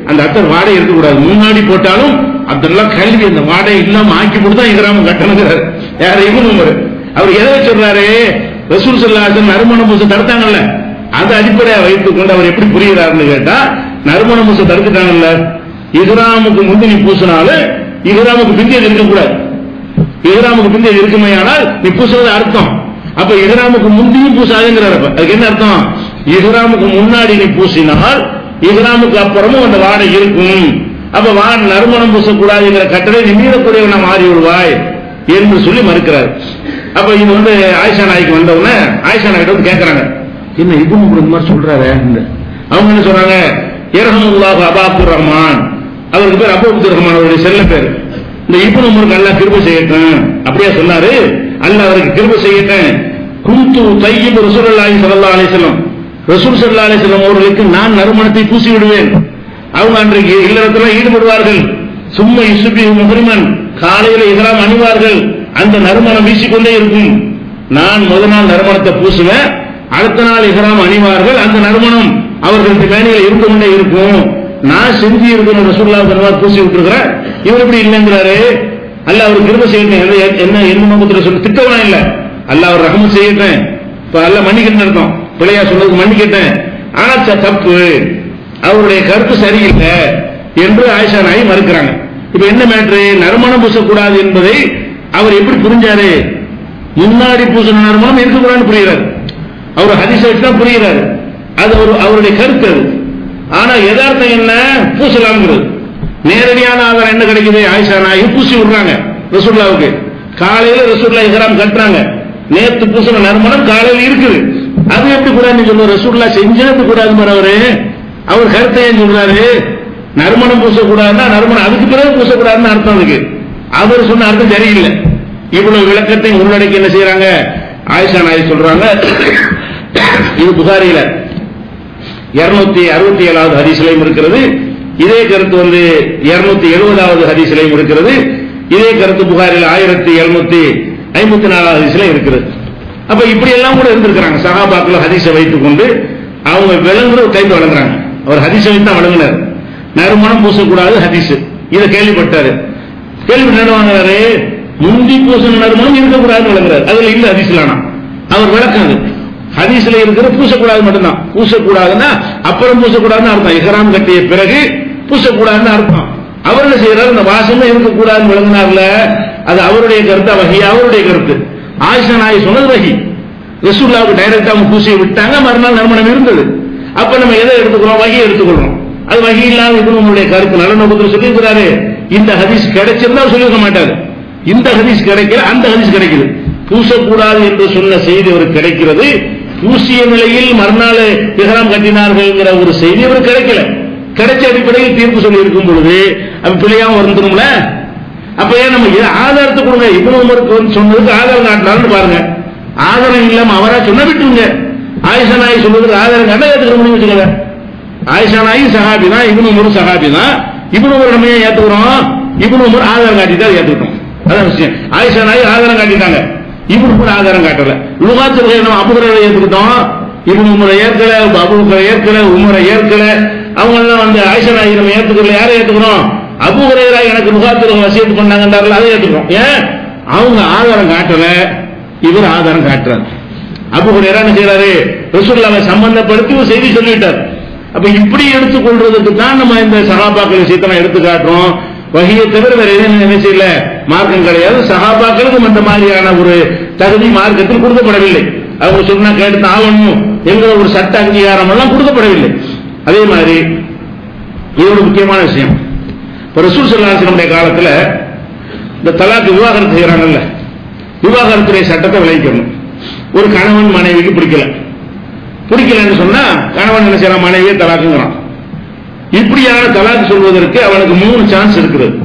அந்த அத்தர் வாடகை இருக்கக்கூடாது, முன்னாடி போட்டாலும் அதெல்லாம் கல்வி அந்த வாடகை இல்லாம ஆக்கி கொடுத்தா இஹ்ராம் கட்டணுங்கிறார். யார், இப்னு உமர். அவர் எதை சொல்றாரு, ரசூல் ஸல்லல்லாஹு அலைஹி வஸல்லம் நறுமணம் பூச தடுத்தாங்கல்ல, அதை அடிப்படையை வைத்துக் கொண்டு அவர் எப்படி புரிகிறாருன்னு கேட்டா, நறுமணம் பூச தடுத்துட்டாங்கல்ல, இஹ்ராமுக்கு முந்தி பூசினாலும் இஹ்ராமுக்கு பிந்தி இருக்கக்கூடாது. இஹ்ராமுக்கு பிந்தி இருக்குமே ஆனால் நீ பூசுறது அர்த்தம். அப்ப இஹ்ராமுக்கு முந்தியும் பூசாதுங்கிறார். அதுக்கு என்ன அர்த்தம், இஹ்ராமுக்கு முன்னாடி நீ பூசினால் இஹ்ராமுக்கு அப்புறமும் அந்த வாடை இருக்கும். அப்ப நறுமணம் பூசக்கூடாதுங்கிற கட்டளை நீ மீறக்கூடியவனா மாறி விடுவாய் என்று சொல்லி மறுக்கிறார். அப்ப இது ஆயிஷா நாய்க்கு வந்தவுடனே ஆயிஷா நாய்கிட்ட கேட்கறாங்க, என்ன இப்னு உமர் இந்த மாதிரி சொல்றாரு. அவங்க என்ன சொல்றாங்க, இரஹமுல்லாஹு அபா அப்துர் ரஹ்மான், அவருக்கு பேர் அபு அப்துர் ரஹ்மான், அவருடைய செல்ல பேர். இந்த இப்னு உமருக்கு அல்லாஹ் கிருபை செய்யட்டும், அப்படியே சொன்னாரு, அல்லாஹ் அவருக்கு கிருபை செய்யட்டும். குந்து தையிப் ரசூலுல்லாஹி ஸல்லல்லாஹு அலைஹி வஸல்லம், ரசூல் ஸல்லல்லாஹு அலைஹி வஸல்லம் அவர்களுக்கு நான் நறுமணத்தை பூசி விடுவேன். அவங்க அன்றைக்கு இல்லறத்துல ஈடுபடுவார்கள். சும்மா யுஸ்பி முஹரிமன், காலையில இஹ்ராம் அணிவார்கள், அந்த நறுமணம் வீசிக்கொண்டே இருக்கும். நான் முதல் நாள் நறுமணத்தை பூசுவேன், அடுத்த நாள் இஹ்ராம் அணிவார்கள், அந்த நறுமணம் அவர்களுக்கு மேனியில் இருந்து கொண்டே இருக்கும். நான் செஞ்சு இருக்கணும் ரசூலுல்லாஹி ஸல்லல்லாஹு அலைஹி வஸல்லம் பூசி விட்டுருக்கிறேன், இவர் இப்படி இல்லைங்கிறாரு. அல்லாஹ் அவர் கிருபை செய்யட்டும். என்ன நோக்கத்துல சொல்லி திட்டவனா இல்ல, அல்லாஹ் அவர் ரஹ்மத் செய்யட்டும். இப்ப அல்லாஹ் மன்னிக்கணும் அர்த்தம், பிள்ளையா சொன்னதுக்கு மன்னிக்கட்டேன், ஆனா தப்பு, அவருடைய கருத்து சரியில்லை என்று ஆயிஷா நாயகி மறுக்கிறாங்க. இப்ப என்ன மேட்ரு, நறுமணம் பூசக்கூடாது என்பதை அவர் எப்படி புரிஞ்சாரு, முன்னாடி பூசின நறுமணம் இருக்கக்கூடாதுன்னு புரிகிறார். அவர் ஹதீஸை வச்சு தான் புரிகிறாரு, அது அவருடைய கருத்து. அது ஆனா யதார்த்தம் என்ன, பூசலாம்ங்கிறது. நேரடியான ஆதாரம் என்ன கிடைக்குது, ஆயிஷா நாயகி பூசி விடுறாங்க ரசூலுல்லாஹ்வுக்கு. காலையில ரசூலுல்லாஹ் இஹ்ராம் கட்டுறாங்க, நேத்து பூசின நறுமணம் காலையில இருக்குது, அது எப்படி கூடாதுன்னு சொல்லுவார். ரசூலுல்லாஹ் செஞ்சது கூடாது, அவர் கருத்தை ஏன் சொல்றாரு, நறுமணம் பூசக்கூடாதுன்னா நறுமணம் அதுக்கு பிறகு பூசக்கூடாதுன்னு அர்த்தம். அதுக்கு அவர் சொன்ன அர்த்தம் சரியில்லை. இவ்வளவு விளக்கத்தை உள்ளடக்கி என்ன செய்யறாங்க? ஆயிஷா நாயகி சொல்றாங்க, இது புகாரில 267வது ஹதீஸ்லயும் இருக்கிறது. இதே கருத்து 270வது ஹதீஸ்லயும் இருக்கிறது. இதே கருத்து புகாரில 1754வது ஹதீஸ்ல இருக்கிறது. அப்ப இப்படி எல்லாம் கூட இருந்திருக்கிறாங்க. சஹாபாக்கள் ஹதீஸை வைத்துக் கொண்டு அவங்க விளங்குற டைப் வழங்குறாங்க. அவர் ஹதீஸை வைத்து தான் வழங்கினார். நறுமணம் பூசக்கூடாது ஹதீஸ், இதை கேள்விப்பட்டாரு. கேள்விப்பட்டு வாங்குறாரு, முந்தி பூசின நறுமணம் இருக்கக்கூடாதுன்னு வழங்குறாரு. அதுல இல்ல ஹதீஸ்லானா அவர் விளக்காது. ஹதீஸ்ல இருக்கிற பூசக்கூடாது மட்டும்தான். பூசக்கூடாதுன்னா அப்புறம் பூசக்கூடாதுன்னு அர்த்தம். இஹ்ராம் கட்டிய பிறகு பூசக்கூடாதுன்னு அர்த்தம். அவர் என்ன செய்யறாரு, இந்த வாசமே இருக்கக்கூடாதுன்னு வழங்கினார்ல, அது அவருடைய கருத்து. வஹி அவருடைய கருத்து. ஆயிஷா நாயகி சொன்னது வஹி. ரசூலுல்லாஹ்வுக்கு டைரக்டா அவங்க பூசியை விட்டாங்க, மறுநாள் நறுமணம் இருந்தது. அப்ப நம்ம எதை எடுத்துக்கிறோம்? வஹியை எடுத்துக்கிறோம். அது வஹி இல்லாம இது நம்மளுடைய கருத்து. நல்ல நோக்கத்தில் சொல்லியிருக்கிறாரு. இந்த ஹதீஸ் கிடைச்சிருந்தா சொல்லியிருக்க மாட்டாரு. இந்த ஹதீஸ் கிடைக்கல, அந்த ஹதீஸ் கிடைக்குது. பூசக்கூடாது என்று சொன்ன செய்தி அவருக்கு கிடைக்கிறது. பூசிய நிலையில் மறுநாள் இஹ்ராம் கட்டினார்கள்ங்கிற ஒரு செய்தி அவருக்கு கிடைக்கல. கிடைச்ச அடிப்படையில் தீர்ப்பு சொல்லி இருக்கும் பொழுது அது பிள்ளையாம வந்துடும்ல. அப்ப ஏன் நம்ம ஆதாரத்தை கொடுங்க. இப்னு உமருக்கு சொன்னதுக்கு ஆதாரம் காட்டினாருன்னு பாருங்க. ஆதாரம் இல்லாம அவரா சொன்ன விட்டுருங்க. ஆயிஷா நாயகி சொல்றதுக்கு ஆதாரம் காட்ட ஏத்துக்கிற முடியும் வச்சுக்கல. ஆயிஷா நாயகி சஹாபி தான், இப்னு உமர் சஹாபி தான். இப்னு உமர் நம்ம ஏன் ஏத்துக்கிறோம்? இப்னு உமர் ஆதாரம் காட்டிதான் ஏத்துக்கிட்டோம். அதான் விஷயம். ஆயிஷா நாயகி ஆதாரம் காட்டிட்டாங்க, இப்னு உமர் ஆதாரம் காட்டல. லுகாத்துல நம்ம அபூ ஹுரைரா ஏத்துக்கிட்டோம், இப்னு உமரை ஏற்கல, அபூ ஹுரைரா ஏற்கல, உமரை ஏற்கல. அவங்க எல்லாம் ஆயிஷா நாயகி நம்ம ஏத்துக்கல. யாரை ஏத்துக்கிறோம்? அபூ ஹுரைரா எனக்கு லுகாத்துல வசியத்து பண்ணாங்கன்றார்கள், அதை ஏத்துக்கிறோம். ஏன்? அவங்க ஆதாரம் காட்டல, இவர் ஆதாரம் காட்டுறாரு. அபூ ஹுரைரா என்ன செய்யறாரு? ரசூலுல்லாஹ்வை சம்பந்தப்படுத்தி ஒரு செய்தி சொல்லிட்டார். அப்ப இப்படி எடுத்துக்கொள்றதுக்கு தான் நம்ம இந்த சஹாபாக்கள் விஷயத்தை எடுத்து காட்டுறோம். வஹியை தவிர வேற எதுவும் என்ன செய்யல, மார்க்கம் கிடையாது. சஹாபாக்களுக்கும் அந்த மாதிரியான ஒரு தகுதி மார்க்கத்தில் கொடுக்கப்படவில்லை. அவங்க சொன்னா கேட்டு ஆகணும் என்கிற ஒரு சட்ட அங்கீகாரம் எல்லாம் கொடுக்கப்படவில்லை. அதே மாதிரி இது ஒரு முக்கியமான விஷயம். இப்ப ரசூல் ஸல்லல்லாஹு அலைஹி வஸல்லம் காலத்துல இந்த தலாக் விவாகரத்து செய்யறாங்கல்ல, விவாகரத்துடைய சட்டத்தை விளைவிக்கணும். ஒரு கணவன் மனைவிக்கு பிடிக்கலன்னு சொன்னா கணவன் என்ன செய்யறான்? மனைவியை தலாக்குங்கிறான். இப்படியான தலாக்கு சொல்வதற்கு அவனுக்கு 3 சான்ஸ் இருக்கிறது.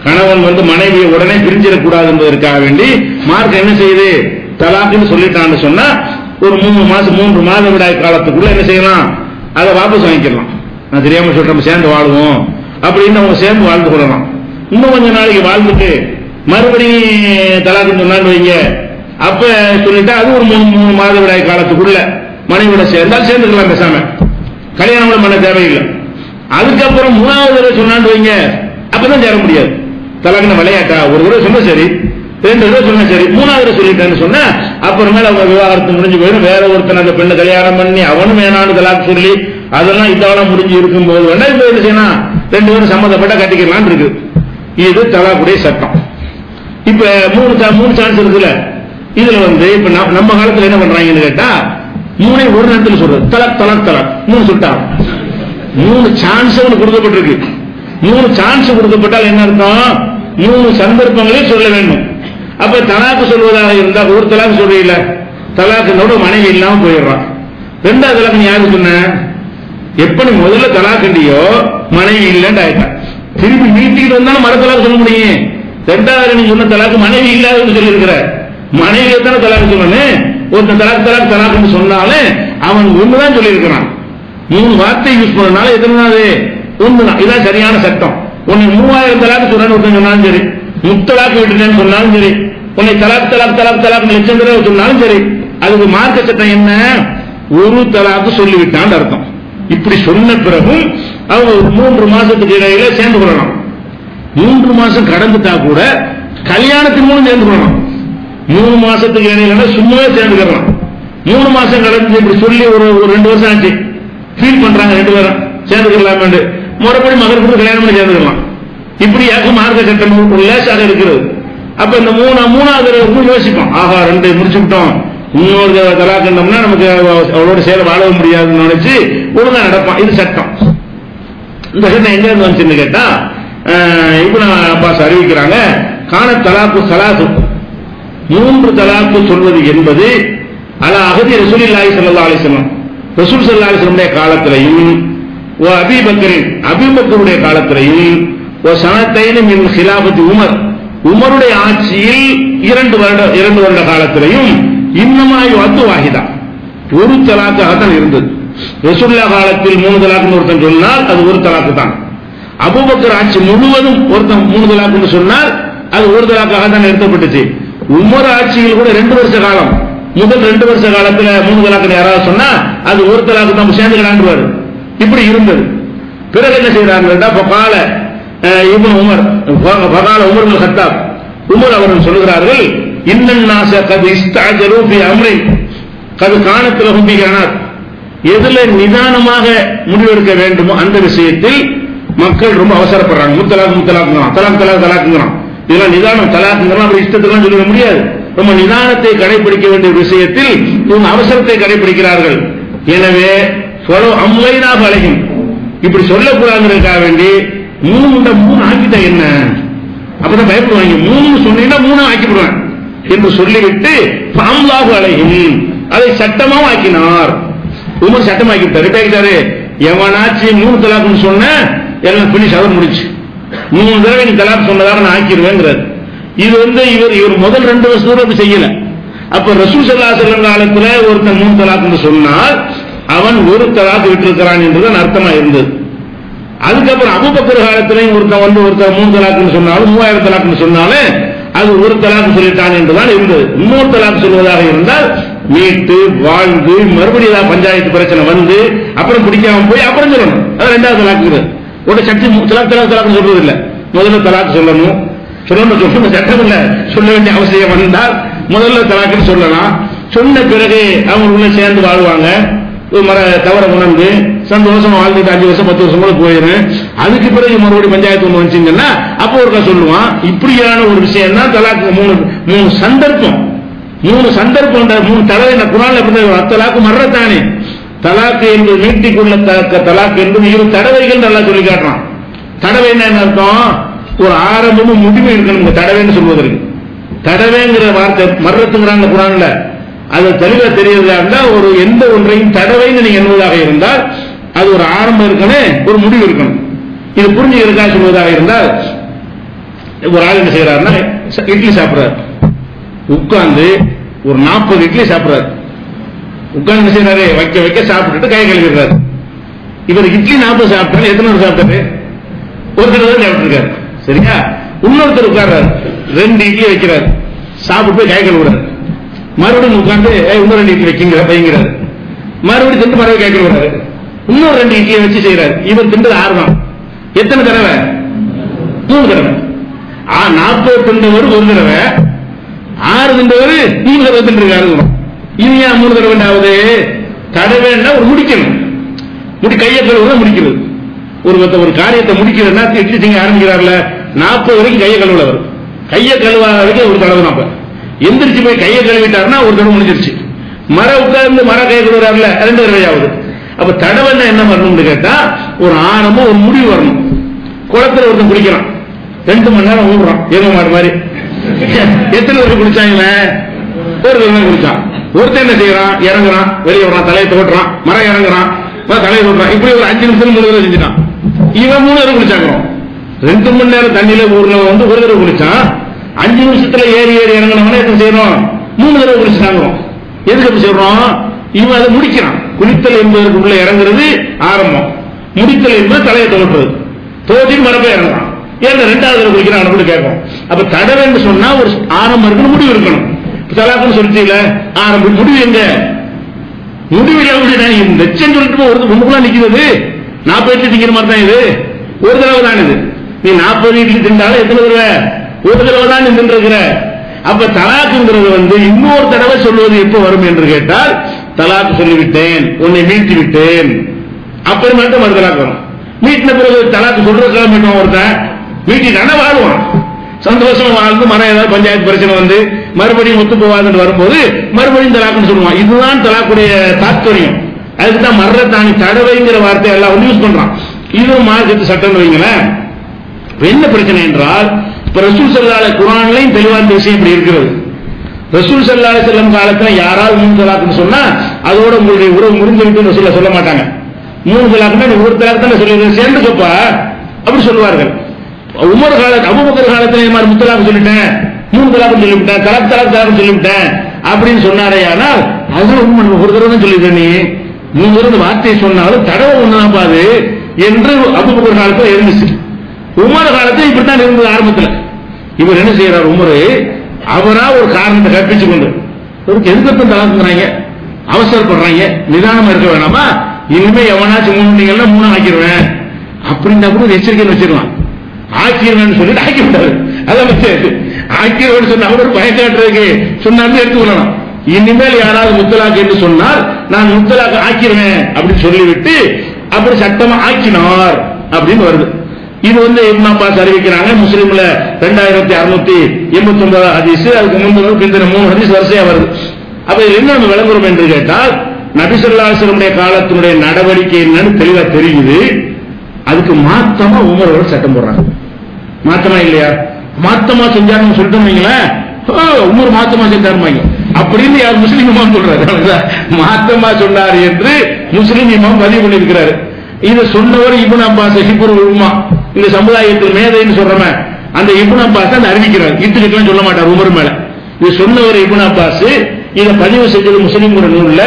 கணவன் மனைவியை உடனே பிரிஞ்சிடக்கூடாது என்பதற்காக வேண்டி மார்க் என்ன செய்யுது? தலாக்குன்னு சொல்லிட்டான்னு சொன்னா ஒரு 3 மாதவிடாய் காலத்துக்குள்ள என்ன செய்யலாம்? அதை வாபஸ் வாங்கிக்கலாம். நான் தெரியாம சொல்றேன், சேர்ந்து வாழ்வோம் அப்படின்னு அவங்க சேர்ந்து வாழ்ந்து கொள்ளலாம். இன்னும் கொஞ்ச நாளைக்கு வாழ்ந்துட்டு மறுபடியும் தலாக்குன்னு சொன்னான்னு வைங்க, அப்ப சொல்லிட்டா அது ஒரு 3 மாதவிடாய் காலத்துக்குள்ள மனைவியோட சேர்ந்தால் சேர்ந்துக்கலாம், பேசாம கல்யாணம் கூட பண்ண தேவையில்லை. அதுக்கப்புறம் 3வது தடவை சொன்னான்னு வைங்க, அப்பதான் சேர முடியாது. தலாக்குன்னு விளையாட்டா? ஒரு தடவை சொன்னா சரி, 2 தடவை சொன்னா சரி, 3வது தடவை சொல்லிட்டேன்னு சொன்னா அப்புறமேல அவங்க விவாகரத்து முடிஞ்சு போயிடும். வேற ஒருத்தன் அந்த பெண்ணை கல்யாணம் பண்ணி அவனும் வேணான்னு தலாக்கு சொல்லி அதெல்லாம் இதெல்லாம் முடிஞ்சு இருக்கும் போது வேணா இப்ப என்ன செய்யணும்? 2 பேரும் சம்மந்தப்பட்ட கட்டிக்கலாம் இருக்கு. இது தலாக்குடைய சட்டம். இப்ப 3 சான்ஸ் இருக்குல்ல. இதுல இப்ப நம்ம காலத்துல என்ன பண்றாங்கன்னு கேட்டா 3 ஒரு நேரத்தில் சொல்றது தலாக் தலாக் தலாக் 3 சொல்லிட்டாங்க. 3 சான்ஸ் கொடுக்கப்பட்டிருக்கு. 3 சான்ஸ் கொடுக்கப்பட்டால் என்ன அர்த்தம்? 3 சந்தர்ப்பங்களையும் சொல்ல வேண்டும். அப்ப தலாக்கு சொல்வதாக இருந்தா ஒரு தலாக்கு சொல்றீங்கள, தலாக்குனோட மனைவி இல்லாம போயிடுறான். 2வது தலாக்கு யாரு சொன்ன? எப்ப நீ முதல்ல தலாக்குண்டியோ மனைவி இல்லைன்னு ஆயிட்டான். திருப்பி வீட்டுக்கு வந்தாலும் மறு தலாக்கு சொல்ல முடியும். 2வது நீ சொன்ன தலாக்கு மனைவி இல்லாதன்னு சொல்லி இருக்கிற, மனைவி தானே தலாக்கு சொல்லணும். ஒருத்தன் தலாக் தலாக் தலாக்குன்னு சொன்னாலே அவன் ஒண்ணுதான் சொல்லி இருக்கிறான். 3 வார்த்தை யூஸ் பண்ணனால எத்தனாவது? 1 தான். இதான் சரியான சட்டம். உன்னை 3000 தலாக்கு சொல்றேன்னு ஒருத்தன் சொன்னாலும் சரி, முத்தலாக்கு விட்டுட்டேன்னு சொன்னாலும் சரி, உன்னை தலாக் தலாக் தலாக் தலாக் லட்சம் தடவை சொன்னாலும் சரி, அதுக்கு மார்க்க சட்டம் என்ன? ஒரு தலாக்கு சொல்லிவிட்டான்னு அர்த்தம். இப்படி சொன்ன பிறகும் அவங்க 3 மாசத்துக்கு இடையில சேர்ந்து கொள்ளலாம். 3 மாசம் கடந்துட்டா கூட கல்யாணத்தின் மூலம் சேர்ந்து கொள்ளலாம். 3 மாசத்துக்கு இடையில சும்மாவே சேர்ந்துக்கலாம். 3 மாசம் கடந்து இப்படி சொல்லி ஒரு 2 வருஷம் ஆச்சு, ஃபீல் பண்றாங்க 2 பேரும் சேர்ந்துக்கலாம். முறைப்படி மகருக்கு கல்யாணம் பண்ணி சேர்ந்துக்கலாம். இப்படி மார்க்க சட்டம் லேசாக இருக்கிறது. அப்ப இந்த 3வது யோசிப்போம், ஆஹா 2 முடிச்சு விட்டோம், இன்னொரு தலாக்கண்டோம்னா நமக்கு அவளோட சேர வாழ முடியாதுன்னு நினைச்சு ஒழுங்கா நடப்பான். இது சட்டம். இந்த சட்டம் எங்க இருந்து வந்துச்சுன்னு கேட்டா இப்ப அப்பாஸ் அறிவிக்கிறாங்க, காண தலாக்கு சலாசு 3 தலாக்கு சொல்வது என்பது அலா அகதி ரசூலுல்லாஹி ஸல்லல்லாஹு அலைஹி வஸல்லம், ரசூல் ஸல்லல்லாஹு அலைஹி வஸல்லம் காலத்திலேயும் அபூபக்கருடைய காலத்திலேயும் சனத்தைன் மின் ஹிலாபத்தி உமருடைய ஆட்சியில் 2 வருட காலத்திலையும் இன்னமாய் வந்து வாஹிதா ஒரு தலாக்காகத்தான் இருந்தது. ரசூலுல்லாஹ் காலத்தில் 3 தலாக்னு ஒருத்தன் சொன்னால் அது ஒரு தலாக்கு தான். அபூபக்கர் ஆட்சி முழுவதும் ஒருத்தன் 3 தலாக்னு சொன்னால் அது ஒரு தலாக்காக தான் நிறுத்தப்பட்டுச்சு. உமர் ஆட்சியில் கூட 2 வருஷ காலம், முதல் 2 வருஷ காலத்துல 3 தலாக்னு யாராவது சொன்னா அது ஒரு தலாக்கு தான் சேர்ந்துக்கிறாண்டுவாரு. இப்படி இருந்தது. பிறகு என்ன செய்யறாங்க? பகால இப்னு Umar, பகால Umar ibn Khattab, Umar அவர்கள் சொல்கிறார்கள், இன்னன் நாஸ கத் இஸ்தஅஜலு ஃபி அம்ரின் கத் கானத் லஹும் பிஹி அனாத். எதுல நிதானமாக முடிவெடுக்க வேண்டுமோ அந்த விஷயத்தில் மக்கள் ரொம்ப அவசரப்படுறாங்க. தலாக்குங்கிறான். இதெல்லாம் நிதானம், தலாக்குங்கிறான். அப்படி இஷ்டத்துக்கு சொல்ல முடியாது. ரொம்ப நிதானத்தை கடைபிடிக்க வேண்டிய விஷயத்தில் இவங்க அவசரத்தை கடைபிடிக்கிறார்கள். எனவே அம்மைனாக அழகும் இப்படி சொல்லக்கூடாதுக்காக வேண்டி 3 ஆக்கிட்டா என்ன, அப்பதான் பயப்படுவாங்க. 3 சொன்னீங்கன்னா 3 ஆக்கிவிடுவான் என்று சொல்லிவிட்டு பாம்லாக அழகும் அதை சட்டமாக ஆக்கினார். உமர் சட்டமாக்கி விட்டாரு. எவனாச்சு 3 தலாக்குன்னு சொன்ன எல்லாம் பினிஷ், அவர் முடிச்சு 3 தடவை நீ தலாக் சொன்னதாக நான் ஆக்கிடுவேங்கிறார். இது இவர் முதல் 2 வருஷத்துல செய்யல. அப்ப ரசூல் ஸல்லல்லாஹு அலைஹி வஸல்லம் காலத்துல ஒருத்தன் 3 தலாக்னு சொன்னால் அவன் ஒரு தலாக் விட்டிருக்கிறான் என்றுதான் அர்த்தமா இருந்தது. அதுக்கப்புறம் அபூபக்கர் காலத்திலையும் ஒருத்தன் 3 தலாக்னு சொன்னாலும் 3000 தலாக்னு சொன்னாலும் அது ஒரு தலாக் சொல்லிட்டான் என்றுதான் இருந்தது. இன்னொரு தலாக் சொல்வதாக இருந்தால் மீட்டு வாழ்ந்து மறுபடியும் ஏதாவது பஞ்சாயத்து பிரச்சனை வந்து அப்புறம் பிடிக்காம போய் அப்புறம் சொல்லணும். அது 2வது தலாக்கு. ஒரு சக்தி தலாக்கு சொல்றது இல்ல, முதல்ல தலாக்கு சொல்லணும். சொல்ல சட்டம் இல்ல, சொல்ல வேண்டிய அவசியம் வந்தால் முதல்ல தலாக்குன்னு சொல்லலாம். சொன்ன பிறகு அவங்க உள்ள சேர்ந்து வாழ்வாங்க. தவற உணர்ந்து சந்தோஷமா வாழ்ந்துட்டு 5 வருஷம் 10 வருஷம் கூட போயிடும். அதுக்கு பிறகு மறுபடியும் பஞ்சாயத்து ஒண்ணு வந்துச்சுங்கன்னா அப்போ ஒருக்கா சொல்லுவான். இப்படியான ஒரு விஷயம் தான் தலாக்கு. 3 சந்தர்ப்பம், 3 சந்தர்ப்பம், 3 தடவை குர்ஆன்ல எப்படி தலாக்கு மர்ரத்தானே. தலாக்கு என்பது நீட்டிக்குள்ள தலாக்கு என்பது 2 தடவைகள் நல்லா சொல்லி காட்டுறான். தடவை என்ன அர்த்தம்? ஒரு ஆரம்பமும் முடிவும் இருக்கணும் தடவைன்னு சொல்வதற்கு. தடவைங்கிற வார்த்தை மர்ரத்துங்கிறாங்க குர்ஆன்ல. அது தெளிவா தெரியறதா இருந்தா ஒரு எந்த ஒன்றையும் தடவைன்னு நீங்க எண்ணுவதாக இருந்தால் அது ஒரு ஆரம்பம் இருக்கணும், ஒரு முடிவு இருக்கணும். இது புரிஞ்சுக்கிறதுக்காக சொல்வதாக இருந்தால் ஒரு ஆள் என்ன செய்யறாருன்னா இட்லி சாப்பிடுறாரு. உட்கார்ந்து ஒரு 40 இட்லி சாப்பிடுறாரு. உட்கார்ந்து என்ன செய்யறாரு? வைக்க சாப்பிட்டுட்டு கை கழுவிடுறாரு. இவர் இட்லி 40 சாப்பிட்டாரு. எத்தனை பேர் சாப்பிட்டாரு? ஒருத்தர் தான் சாப்பிட்டு இருக்காரு. சரியா? இன்னொருத்தர் உட்கார்றாரு, 2 இட்லி வைக்கிறார், சாப்பிட்டு போய் கை கழுவுறாரு. மறுபடியும் உட்கார்ந்து இன்னொரு 2 இட்லி வைங்கிறாரு. மறுபடியும் திண்டு மறுபடியும் கை கழுவுறாரு. இன்னொரு 2 இட்லியை வச்சு செய்யறாரு. இவர் திண்டது 6 தான். எத்தனை தடவை? 3 தடவை. 40 திண்டவர் ஒரு தடவை, 6 திண்டவர் 3 தடவை திண்டிருக்காரு. இது ஏன் 3 தடவை ஆகுது? தடவைன்னா ஒரு முடிக்கணும். கையை கழுவுறத முடிக்கிறது. ஒரு காரியத்தை முடிக்கிறதுனா இட்லி திங்க ஆரம்பிக்கிறார்ல, 40 வரைக்கும் கையை கழுவுறவர். கையை கழுவாத வரைக்கும் ஒரு தடவை தான். எந்திரிச்சு போய் கையை கழுவிட்டாருன்னா ஒரு தடவை முடிஞ்சிருச்சு. உட்கார்ந்து கையை கழுவுறாருல 2 தடவை ஆகுது. அப்ப தடவைன்னா என்ன வரணும்னு கேட்டா ஒரு ஆரம்பம் ஒரு முடிவு வரணும். குளத்துல ஒருத்தன் குளிக்கிறான், 2 மணி நேரம் ஊடுறான் ஏம மாடு மாதிரி. எத்தனை பேர் குளிச்சாங்க? ஒரு தடவை குளிச்சான். ஒருத்தன் என்ன செய்யறான்? இறங்குறான், வெளியே வரான், தலையை தோட்டுறான், மரம் இறங்குறான், தலையை தோட்டுறான். இப்படி ஒரு 5 நிமிஷம் 3 தடவை செஞ்சுட்டான். இவன் 3 தடவை குளிச்சாங்க. 2 மணி நேரம் தண்ணியில ஊர்ல ஒரு தடவை குளிச்சான். 5 நிமிஷத்துல ஏறி இறங்கினவன என்ன செய்யறோம்? 3 தடவை குளிச்சுட்டாங்க. எதுக்கு அப்படி சொல்றோம்? இவன் அதை முடிக்கிறான். குளித்தல் என்பதற்கு உள்ள இறங்குறது ஆரம்பம், முடித்தல் என்பது தலையை தோற்றுறது. தோற்றிட்டு மரப்பை இறங்குறான். ஏன் 2வது தடவை குளிக்கிறான் அப்படின்னு கேட்கும். அப்ப தடவைன்னு சொன்னா ஒரு ஆரம்பம் இருக்கணும், முடிவு இருக்கணும். தலாக்குன்னு சொல்லிட்டீங்கள, ஆரம்பம் முடிவு எங்க? முடிவு லட்சம் சொல்லிட்டு ஒண்ணுக்குள்ள நிக்கிறது. 40 இட்லி திங்கிற மாதிரி தான் இது. ஒரு தடவை தான் இது. நீ 40 இட்லி திண்டாலும் எத்தனை தடவை? ஒரு தடவை தான் நீ தின்றுகிற. அப்ப தலாக்குங்கிறது இன்னொரு தடவை சொல்வது எப்ப வரும் என்று கேட்டால், தலாக்கு சொல்லிவிட்டேன், உன்னை மீட்டி விட்டேன், அப்புறமேட்டு மறு தலாக்கு வரும். மீட்டின பிறகு தலாக்கு சொல்றதுக்காக மீட்டும் ஒருத்தன் மீட்டினான வாழ்வான், சந்தோஷமா வாழ்ந்து மரம் ஏதாவது பஞ்சாயத்து பிரச்சனை வந்து மறுபடியும் ஒத்து போவாதுன்னு வரும்போது மறுபடியும் தலாக்குன்னு சொல்லுவான். இதுதான் தலாக்குடைய தாத்பரியம். அதுக்குதான் மர்ரத்தானி தடவைங்கிற வார்த்தை எல்லாம் யூஸ் பண்றான். இது மார்க்கத்து சட்டம் வைங்களேன். என்ன பிரச்சனை என்றால், இப்ப ரசூல் ஸல்லல்லாஹு அலைஹி குர்ஆன்லயும் தெளிவான விஷயம் இப்படி இருக்கிறது. ரசூல் ஸல்லல்லாஹு அலைஹி வஸல்லம் காலத்துல யாராவது 3 தலாக்குன்னு சொன்னா அதோட உங்களுடைய உறவு முறிஞ்சிருக்குன்னு சொல்ல மாட்டாங்க. 3 தலாக்குன்னா ஒரு தலாக்கு தான் சொல்லி சேர்ந்துக்கப்பா அப்படி சொல்லுவார்கள். உமர் காலத்து அபூபக்கர் காலத்துல இந்த மாதிரி முத்தலாக்கு சொல்லிட்டேன், 3 தலாக் சொல்லிவிட்டேன், தலாக் சொல்லிவிட்டேன் அப்படின்னு சொன்னாரே. ஆனால் அதெல்லாம் உண்மை, ஒரு தடவை தான் சொல்லிட்டேன், நீ 3 தடவை வார்த்தையை சொன்னாலும் தடவை ஒண்ணுதான் பாது என்று அபூபக்கர் காலத்தில் இருந்துச்சு. உமர் காலத்தில் இப்படித்தான் இருந்தது ஆரம்பத்தில். இவர் என்ன செய்யறார், உமரு அவரா ஒரு காரணத்தை கற்பிச்சு கொண்டு எதுக்கப்புறம் தலாக்குறாங்க, அவசரப்படுறாங்க, நிதானமா இருக்க வேணாமா, இனிமே எவனாச்சும் 3 நீங்கன்னா 3 ஆக்கிடுவேன் அப்படின்னா கூட எச்சரிக்கை வச்சிருவான். ஆக்கிடுவேன்னு சொல்லிட்டு ஆக்கி விட்டாரு. அதான் ஆக்கிடுவேன்னு சொன்ன அவர் பயக்காட்டுறதுக்கு சொன்னாலும் எடுத்துக்கொள்ளலாம். இனிமேல் யாராவது முத்தலாக் என்று சொன்னால் நான் முத்தலாக் ஆக்கிடுவேன் அப்படின்னு சொல்லிவிட்டு அப்படி சட்டமா ஆக்கினார் அப்படின்னு வருது. இது இப்னு அப்பாஸ் அறிவிக்கிறாங்க. முஸ்லிம்ல 2689 ஹதீஸ், அதுக்கு முந்தின பிந்தின 3 ஹதீஸ் வரிசையா வருது. அப்ப என்ன விளங்குறோம் என்று கேட்டால், நபி ஸல்லல்லாஹு அலைஹி வஸல்லம் காலத்தினுடைய நடவடிக்கை என்னன்னு தெளிவா தெரியுது. அதுக்கு மாத்தமா உமர் அவர்கள் சட்டம் போடுறாங்க. மாத்தமா இல்லையா, மாத்தமா செஞ்சாருன்னு சொல்லிட்டோம்ங்களா, உமர் மாத்தமா செஞ்சாருமாங்க அப்படின்னு யார் முஸ்லிம் இமாம் சொல்றாரு. மாத்தமா சொன்னார் என்று முஸ்லிம் இமாம் பதிவு பண்ணியிருக்கிறாரு. இதை சொன்னவர் இப்னு அப்பாஸ் ஹிப்ருல் உம்மா, இந்த சமுதாயத்தில் மேதைன்னு சொல்றமே அந்த இப்னு அப்பாஸ் தான் அறிவிக்கிறார். இட்டுக்கிட்டு சொல்ல மாட்டார் உமர் மேல. இது சொன்னவர் இப்னு அப்பாஸ், இதை பதிவு செஞ்சது முஸ்லிம் நூல்ல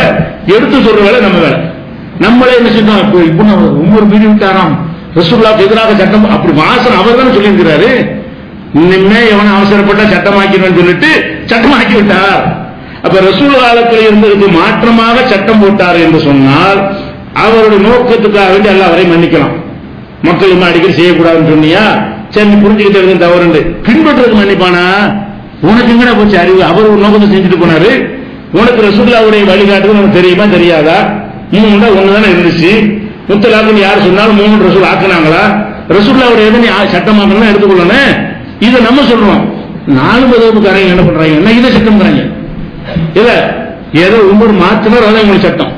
எடுத்து சொல்ற வேலை நம்ம வேலை. நம்மளே என்ன செஞ்சோம், இப்னு உமர் மீறி விட்டாராம், ரசூலுல்லாஹ்வுக்கு எதிராக சட்டம், அப்படி வாசன் அவர் தான் சொல்லியிருக்கிறாரு. இனிமே எவனை அவசரப்பட்ட சட்டமாக்கிறேன்னு சொல்லிட்டு சட்டமாக்கி விட்டார். அப்ப ரசூல் காலத்தில் இருந்ததுக்கு மாற்றமாக சட்டம் போட்டார் என்று சொன்னால் அவருடைய நோக்கத்துக்காக வேண்டி அல்லாஹ் வரை மன்னிக்கலாம். மக்கள் அடிக்கடி செய்யக்கூடாதுன்னு சொன்னியா, சரி புரிஞ்சுக்கிட்டு தவறு பின்பற்றுறதுக்கு மன்னிப்பானா? உனக்கு எங்கடா போச்சு அறிவு? அவர் ஒரு நோக்கத்தை செஞ்சுட்டு போனாரு. உனக்கு ரசூலுல்லாஹ்வுடைய வழிகாட்டுறது உனக்கு தெரியுமா தெரியாதா? 3 ஒண்ணுதானே இருந்துச்சு. முத்தலாக்குன்னு யார் சொன்னாலும் 3 ரசூல் ஆக்குனாங்களா? ரசூலுல்லாஹ்வுடைய எதை நீ சட்டமாக்கணும் எடுத்துக்கொள்ளணும். இதை நம்ம சொல்றோம். 4 மதகுக்காரங்க என்ன பண்றாங்க, என்ன இதை சட்டம்ங்கிறாங்க. இல்ல ஏதோ உமர் மாத்தினார், அதான் உங்களுக்கு சட்டம்.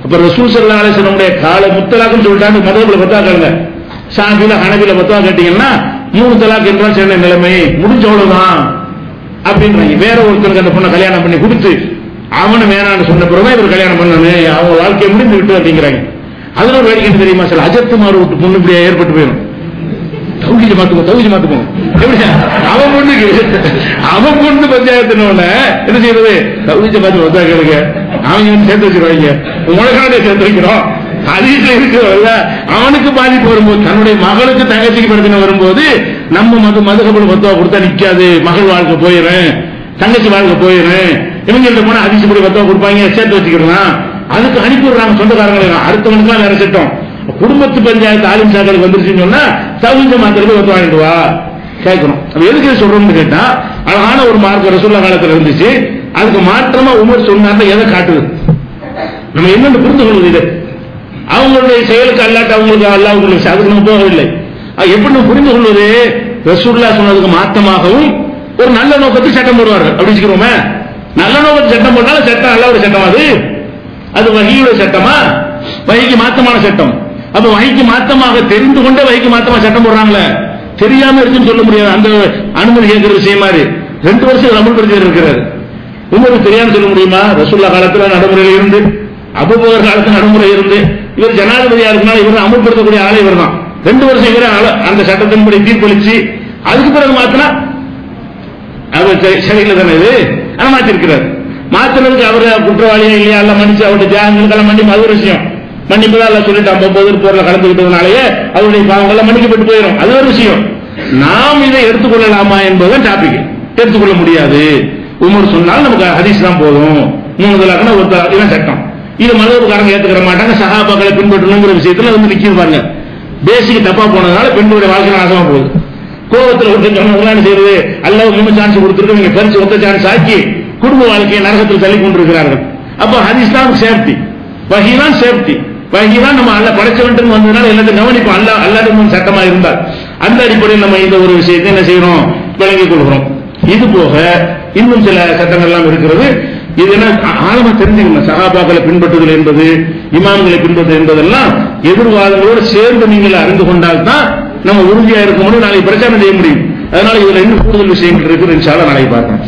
அப்ப ரசூல் ஸல்லல்லாஹு அலைஹி வஸல்லம் கால முத்தலாக்குன்னு சொல்லிட்டாங்க. மதகுல பத்தாக்காங்க, ஷாஃபில ஹனபில பத்தா கேட்டீங்கன்னா 3 தலாக் என்றால் என்ன நிலைமை, முடிஞ்ச அவ்வளவுதான் அப்படின்றாங்க. வேற ஒருத்தருக்கு அந்த பொண்ணை கல்யாணம் பண்ணி கொடுத்து அவனு வேணான்னு சொன்ன பிறகு இவர் கல்யாணம் பண்ணனு, அவங்க வாழ்க்கையை முடிந்து விட்டு அப்படிங்கிறாங்க. அதுல ஒரு வேடிக்கை தெரியுமா, சில அஜத்து மாறு விட்டு பொண்ணு இப்படியா ஏற்பட்டு போயிடும். தௌஹீது மாத்துக்கோ எப்படியா, அவன் பொண்ணு பஞ்சாயத்துன என்ன செய்யறது, தௌஹீது மாத்து வந்தா கேளுங்க, அவங்க சேர்த்து வச்சிருவாங்க, உலகானே சேர்த்து வைக்கிறோம். ஹதீஸ்ல இருக்கிறவங்க அவனுக்கு பாதிப்பு வரும்போது, தன்னுடைய மகளுக்கு தங்கச்சிக்கு பிரச்சனை வரும்போது நம்ம மதுகபுல் பத்துவா கொடுத்தா நிக்காது, மகள் வாழ்க்கை போயிடும், தங்கச்சி வாழ்க்கை போயிடும், இவங்கள்ட்ட போனா ஹதீஸ் படி பத்துவா கொடுப்பாங்க, சேர்த்து வச்சுக்கலாம். அதுக்கு அனுப்பி விடுறாங்க சொந்தக்காரங்களை. அடுத்தவனுக்குலாம் வேற சட்டம். குடும்பத்து பஞ்சாயத்து ஆலிம் சாக்களுக்கு வந்துருச்சுன்னு சொன்னா தகுந்த மாத்திரமே பத்து வாங்கிட்டு வா கேட்கணும். எதுக்கு சொல்றோம்னு கேட்டா, அழகான ஒரு மார்க்க ரசூலுல்லாஹ் காலத்தில் இருந்துச்சு. அதுக்கு மாற்றமா உமர் சொன்னார்னா எதை காட்டுது, நம்ம என்னன்னு புரிந்து கொள்வது. இது அவங்களுடைய செயலுக்கு அல்லாட்ட அவங்களுக்கு அல்லாஹ் அதுக்கு நம்ம போகவில்லை. எப்படி புரிந்து கொள்வது, ரசூலுல்லாஹ் சொன்னதுக்கு மாற்றமாகவும் ஒரு நல்ல நோக்கத்துக்கு சட்டம் போடுவார்கள் அப்படி வச்சுக்கிறோமே. நல்ல நோக்கத்துக்கு சட்டம் போட்டாலும் சட்டம் நல்ல ஒரு சட்டம். அது வஹீயுடைய சட்டமா, வஹீக்கு மாற்றமான சட்டம். அப்ப வஹீக்கு மாற்றமாக தெரிந்து கொண்டே வஹீக்கு மாற்றமா சட்டம் போடுறாங்களே, தெரியாம இருக்குன்னு சொல்ல முடியாது. அந்த அனுமதி கேட்கிற விஷயம் மாதிரி 2 வருஷம் அமல்படுத்தி இருக்கிறார். உங்களுக்கு தெரியாம சொல்ல முடியுமா? ரசூலுல்லாஹ் காலத்துல நடைமுறையில் இருந்து, அபூபக்கர் காலத்துல நடைமுறை இருந்து, இவர் ஜனாதிபதியா இருக்கனால இவர் அமல்படுத்தக்கூடிய ஆளை இவர் தான். 2 வருஷம் இவர அந்த சட்டத்தின்படி தீர்ப்பளிச்சு அதுக்கு பிறகு மாத்தினா அவர் சரியில்லை தானே. இது ஆனா மாத்திருக்கிறார். மாத்தினதுக்கு அவர் குற்றவாளியா இல்லையா, எல்லாம் மன்னிச்சு அவருடைய தியாகங்களுக்கெல்லாம் மன்னிப்பு, அது ஒரு விஷயம். மன்னிப்புதான் எல்லாம் சொல்லிட்டு 50 போர்ல கலந்துக்கிட்டதுனாலேயே அவருடைய பாவங்கள்லாம் மன்னிக்கப்பட்டு போயிடும், அது ஒரு விஷயம். நாம் இதை எடுத்துக்கொள்ளலாமா என்பதுதான் டாபிக். எடுத்துக்கொள்ள முடியாது. உமர் சொன்னால் நமக்கு ஹதீஸ் தான் போதும், 3 தலாக்னா ஒரு தலாக் இதான் சட்டம். இது மதகுக்காரங்க ஏத்துக்கிற மாட்டாங்க. சஹாபாக்களை பின்பற்றணுங்கிற விஷயத்துல நிக்கிது பாருங்க. பேசிக் தப்பா போனதுனால பெண்களுடைய வாழ்க்கை நாசமா போகுது. கோபத்தில் ஒருத்தர் செய்யறது, அல்லாஹ் 3 சான்ஸ் கொடுத்துருக்கு, நீங்க பரிசு ஒத்த சான்ஸ் ஆக்கி குடும்ப வாழ்க்கையை நரகத்தில் தள்ளி கொண்டிருக்கிறார்கள். அப்ப ஹதீஸ் தான் சேஃப்டி, வஹீ தான் சேஃப்டி. வஹீ தான் நம்ம அல்ல படைச்சவன் வந்ததுனால எல்லாத்தையும் கவனிப்போம். அல்லாஹ் சட்டமா இருந்தால் அந்த அடிப்படையில் நம்ம இந்த ஒரு விஷயத்தை என்ன செய்யறோம், விளங்கிக் கொள்கிறோம். இது போக இன்னும் சில சட்டங்கள் எல்லாம் இருக்கிறது. இது என்ன ஆழமா தெரிஞ்சுக்கணும். சஹாபாக்களை பின்பற்றுதல் என்பது, இமாம்களை பின்பற்றுதல் என்பதெல்லாம் எதிர்வாதங்களோடு சேர்ந்து நீங்கள் அறிந்து கொண்டால் தான் நம்ம உறுதியா இருக்க முடியும், நாளைக்கு பிரச்சாரம் செய்ய முடியும். அதனால இதுல இன்னும் கூடுதல் விஷயங்கள் இருக்கு. இன்ஷா அல்லாஹ் நாளைக்கு பார்க்கலாம்.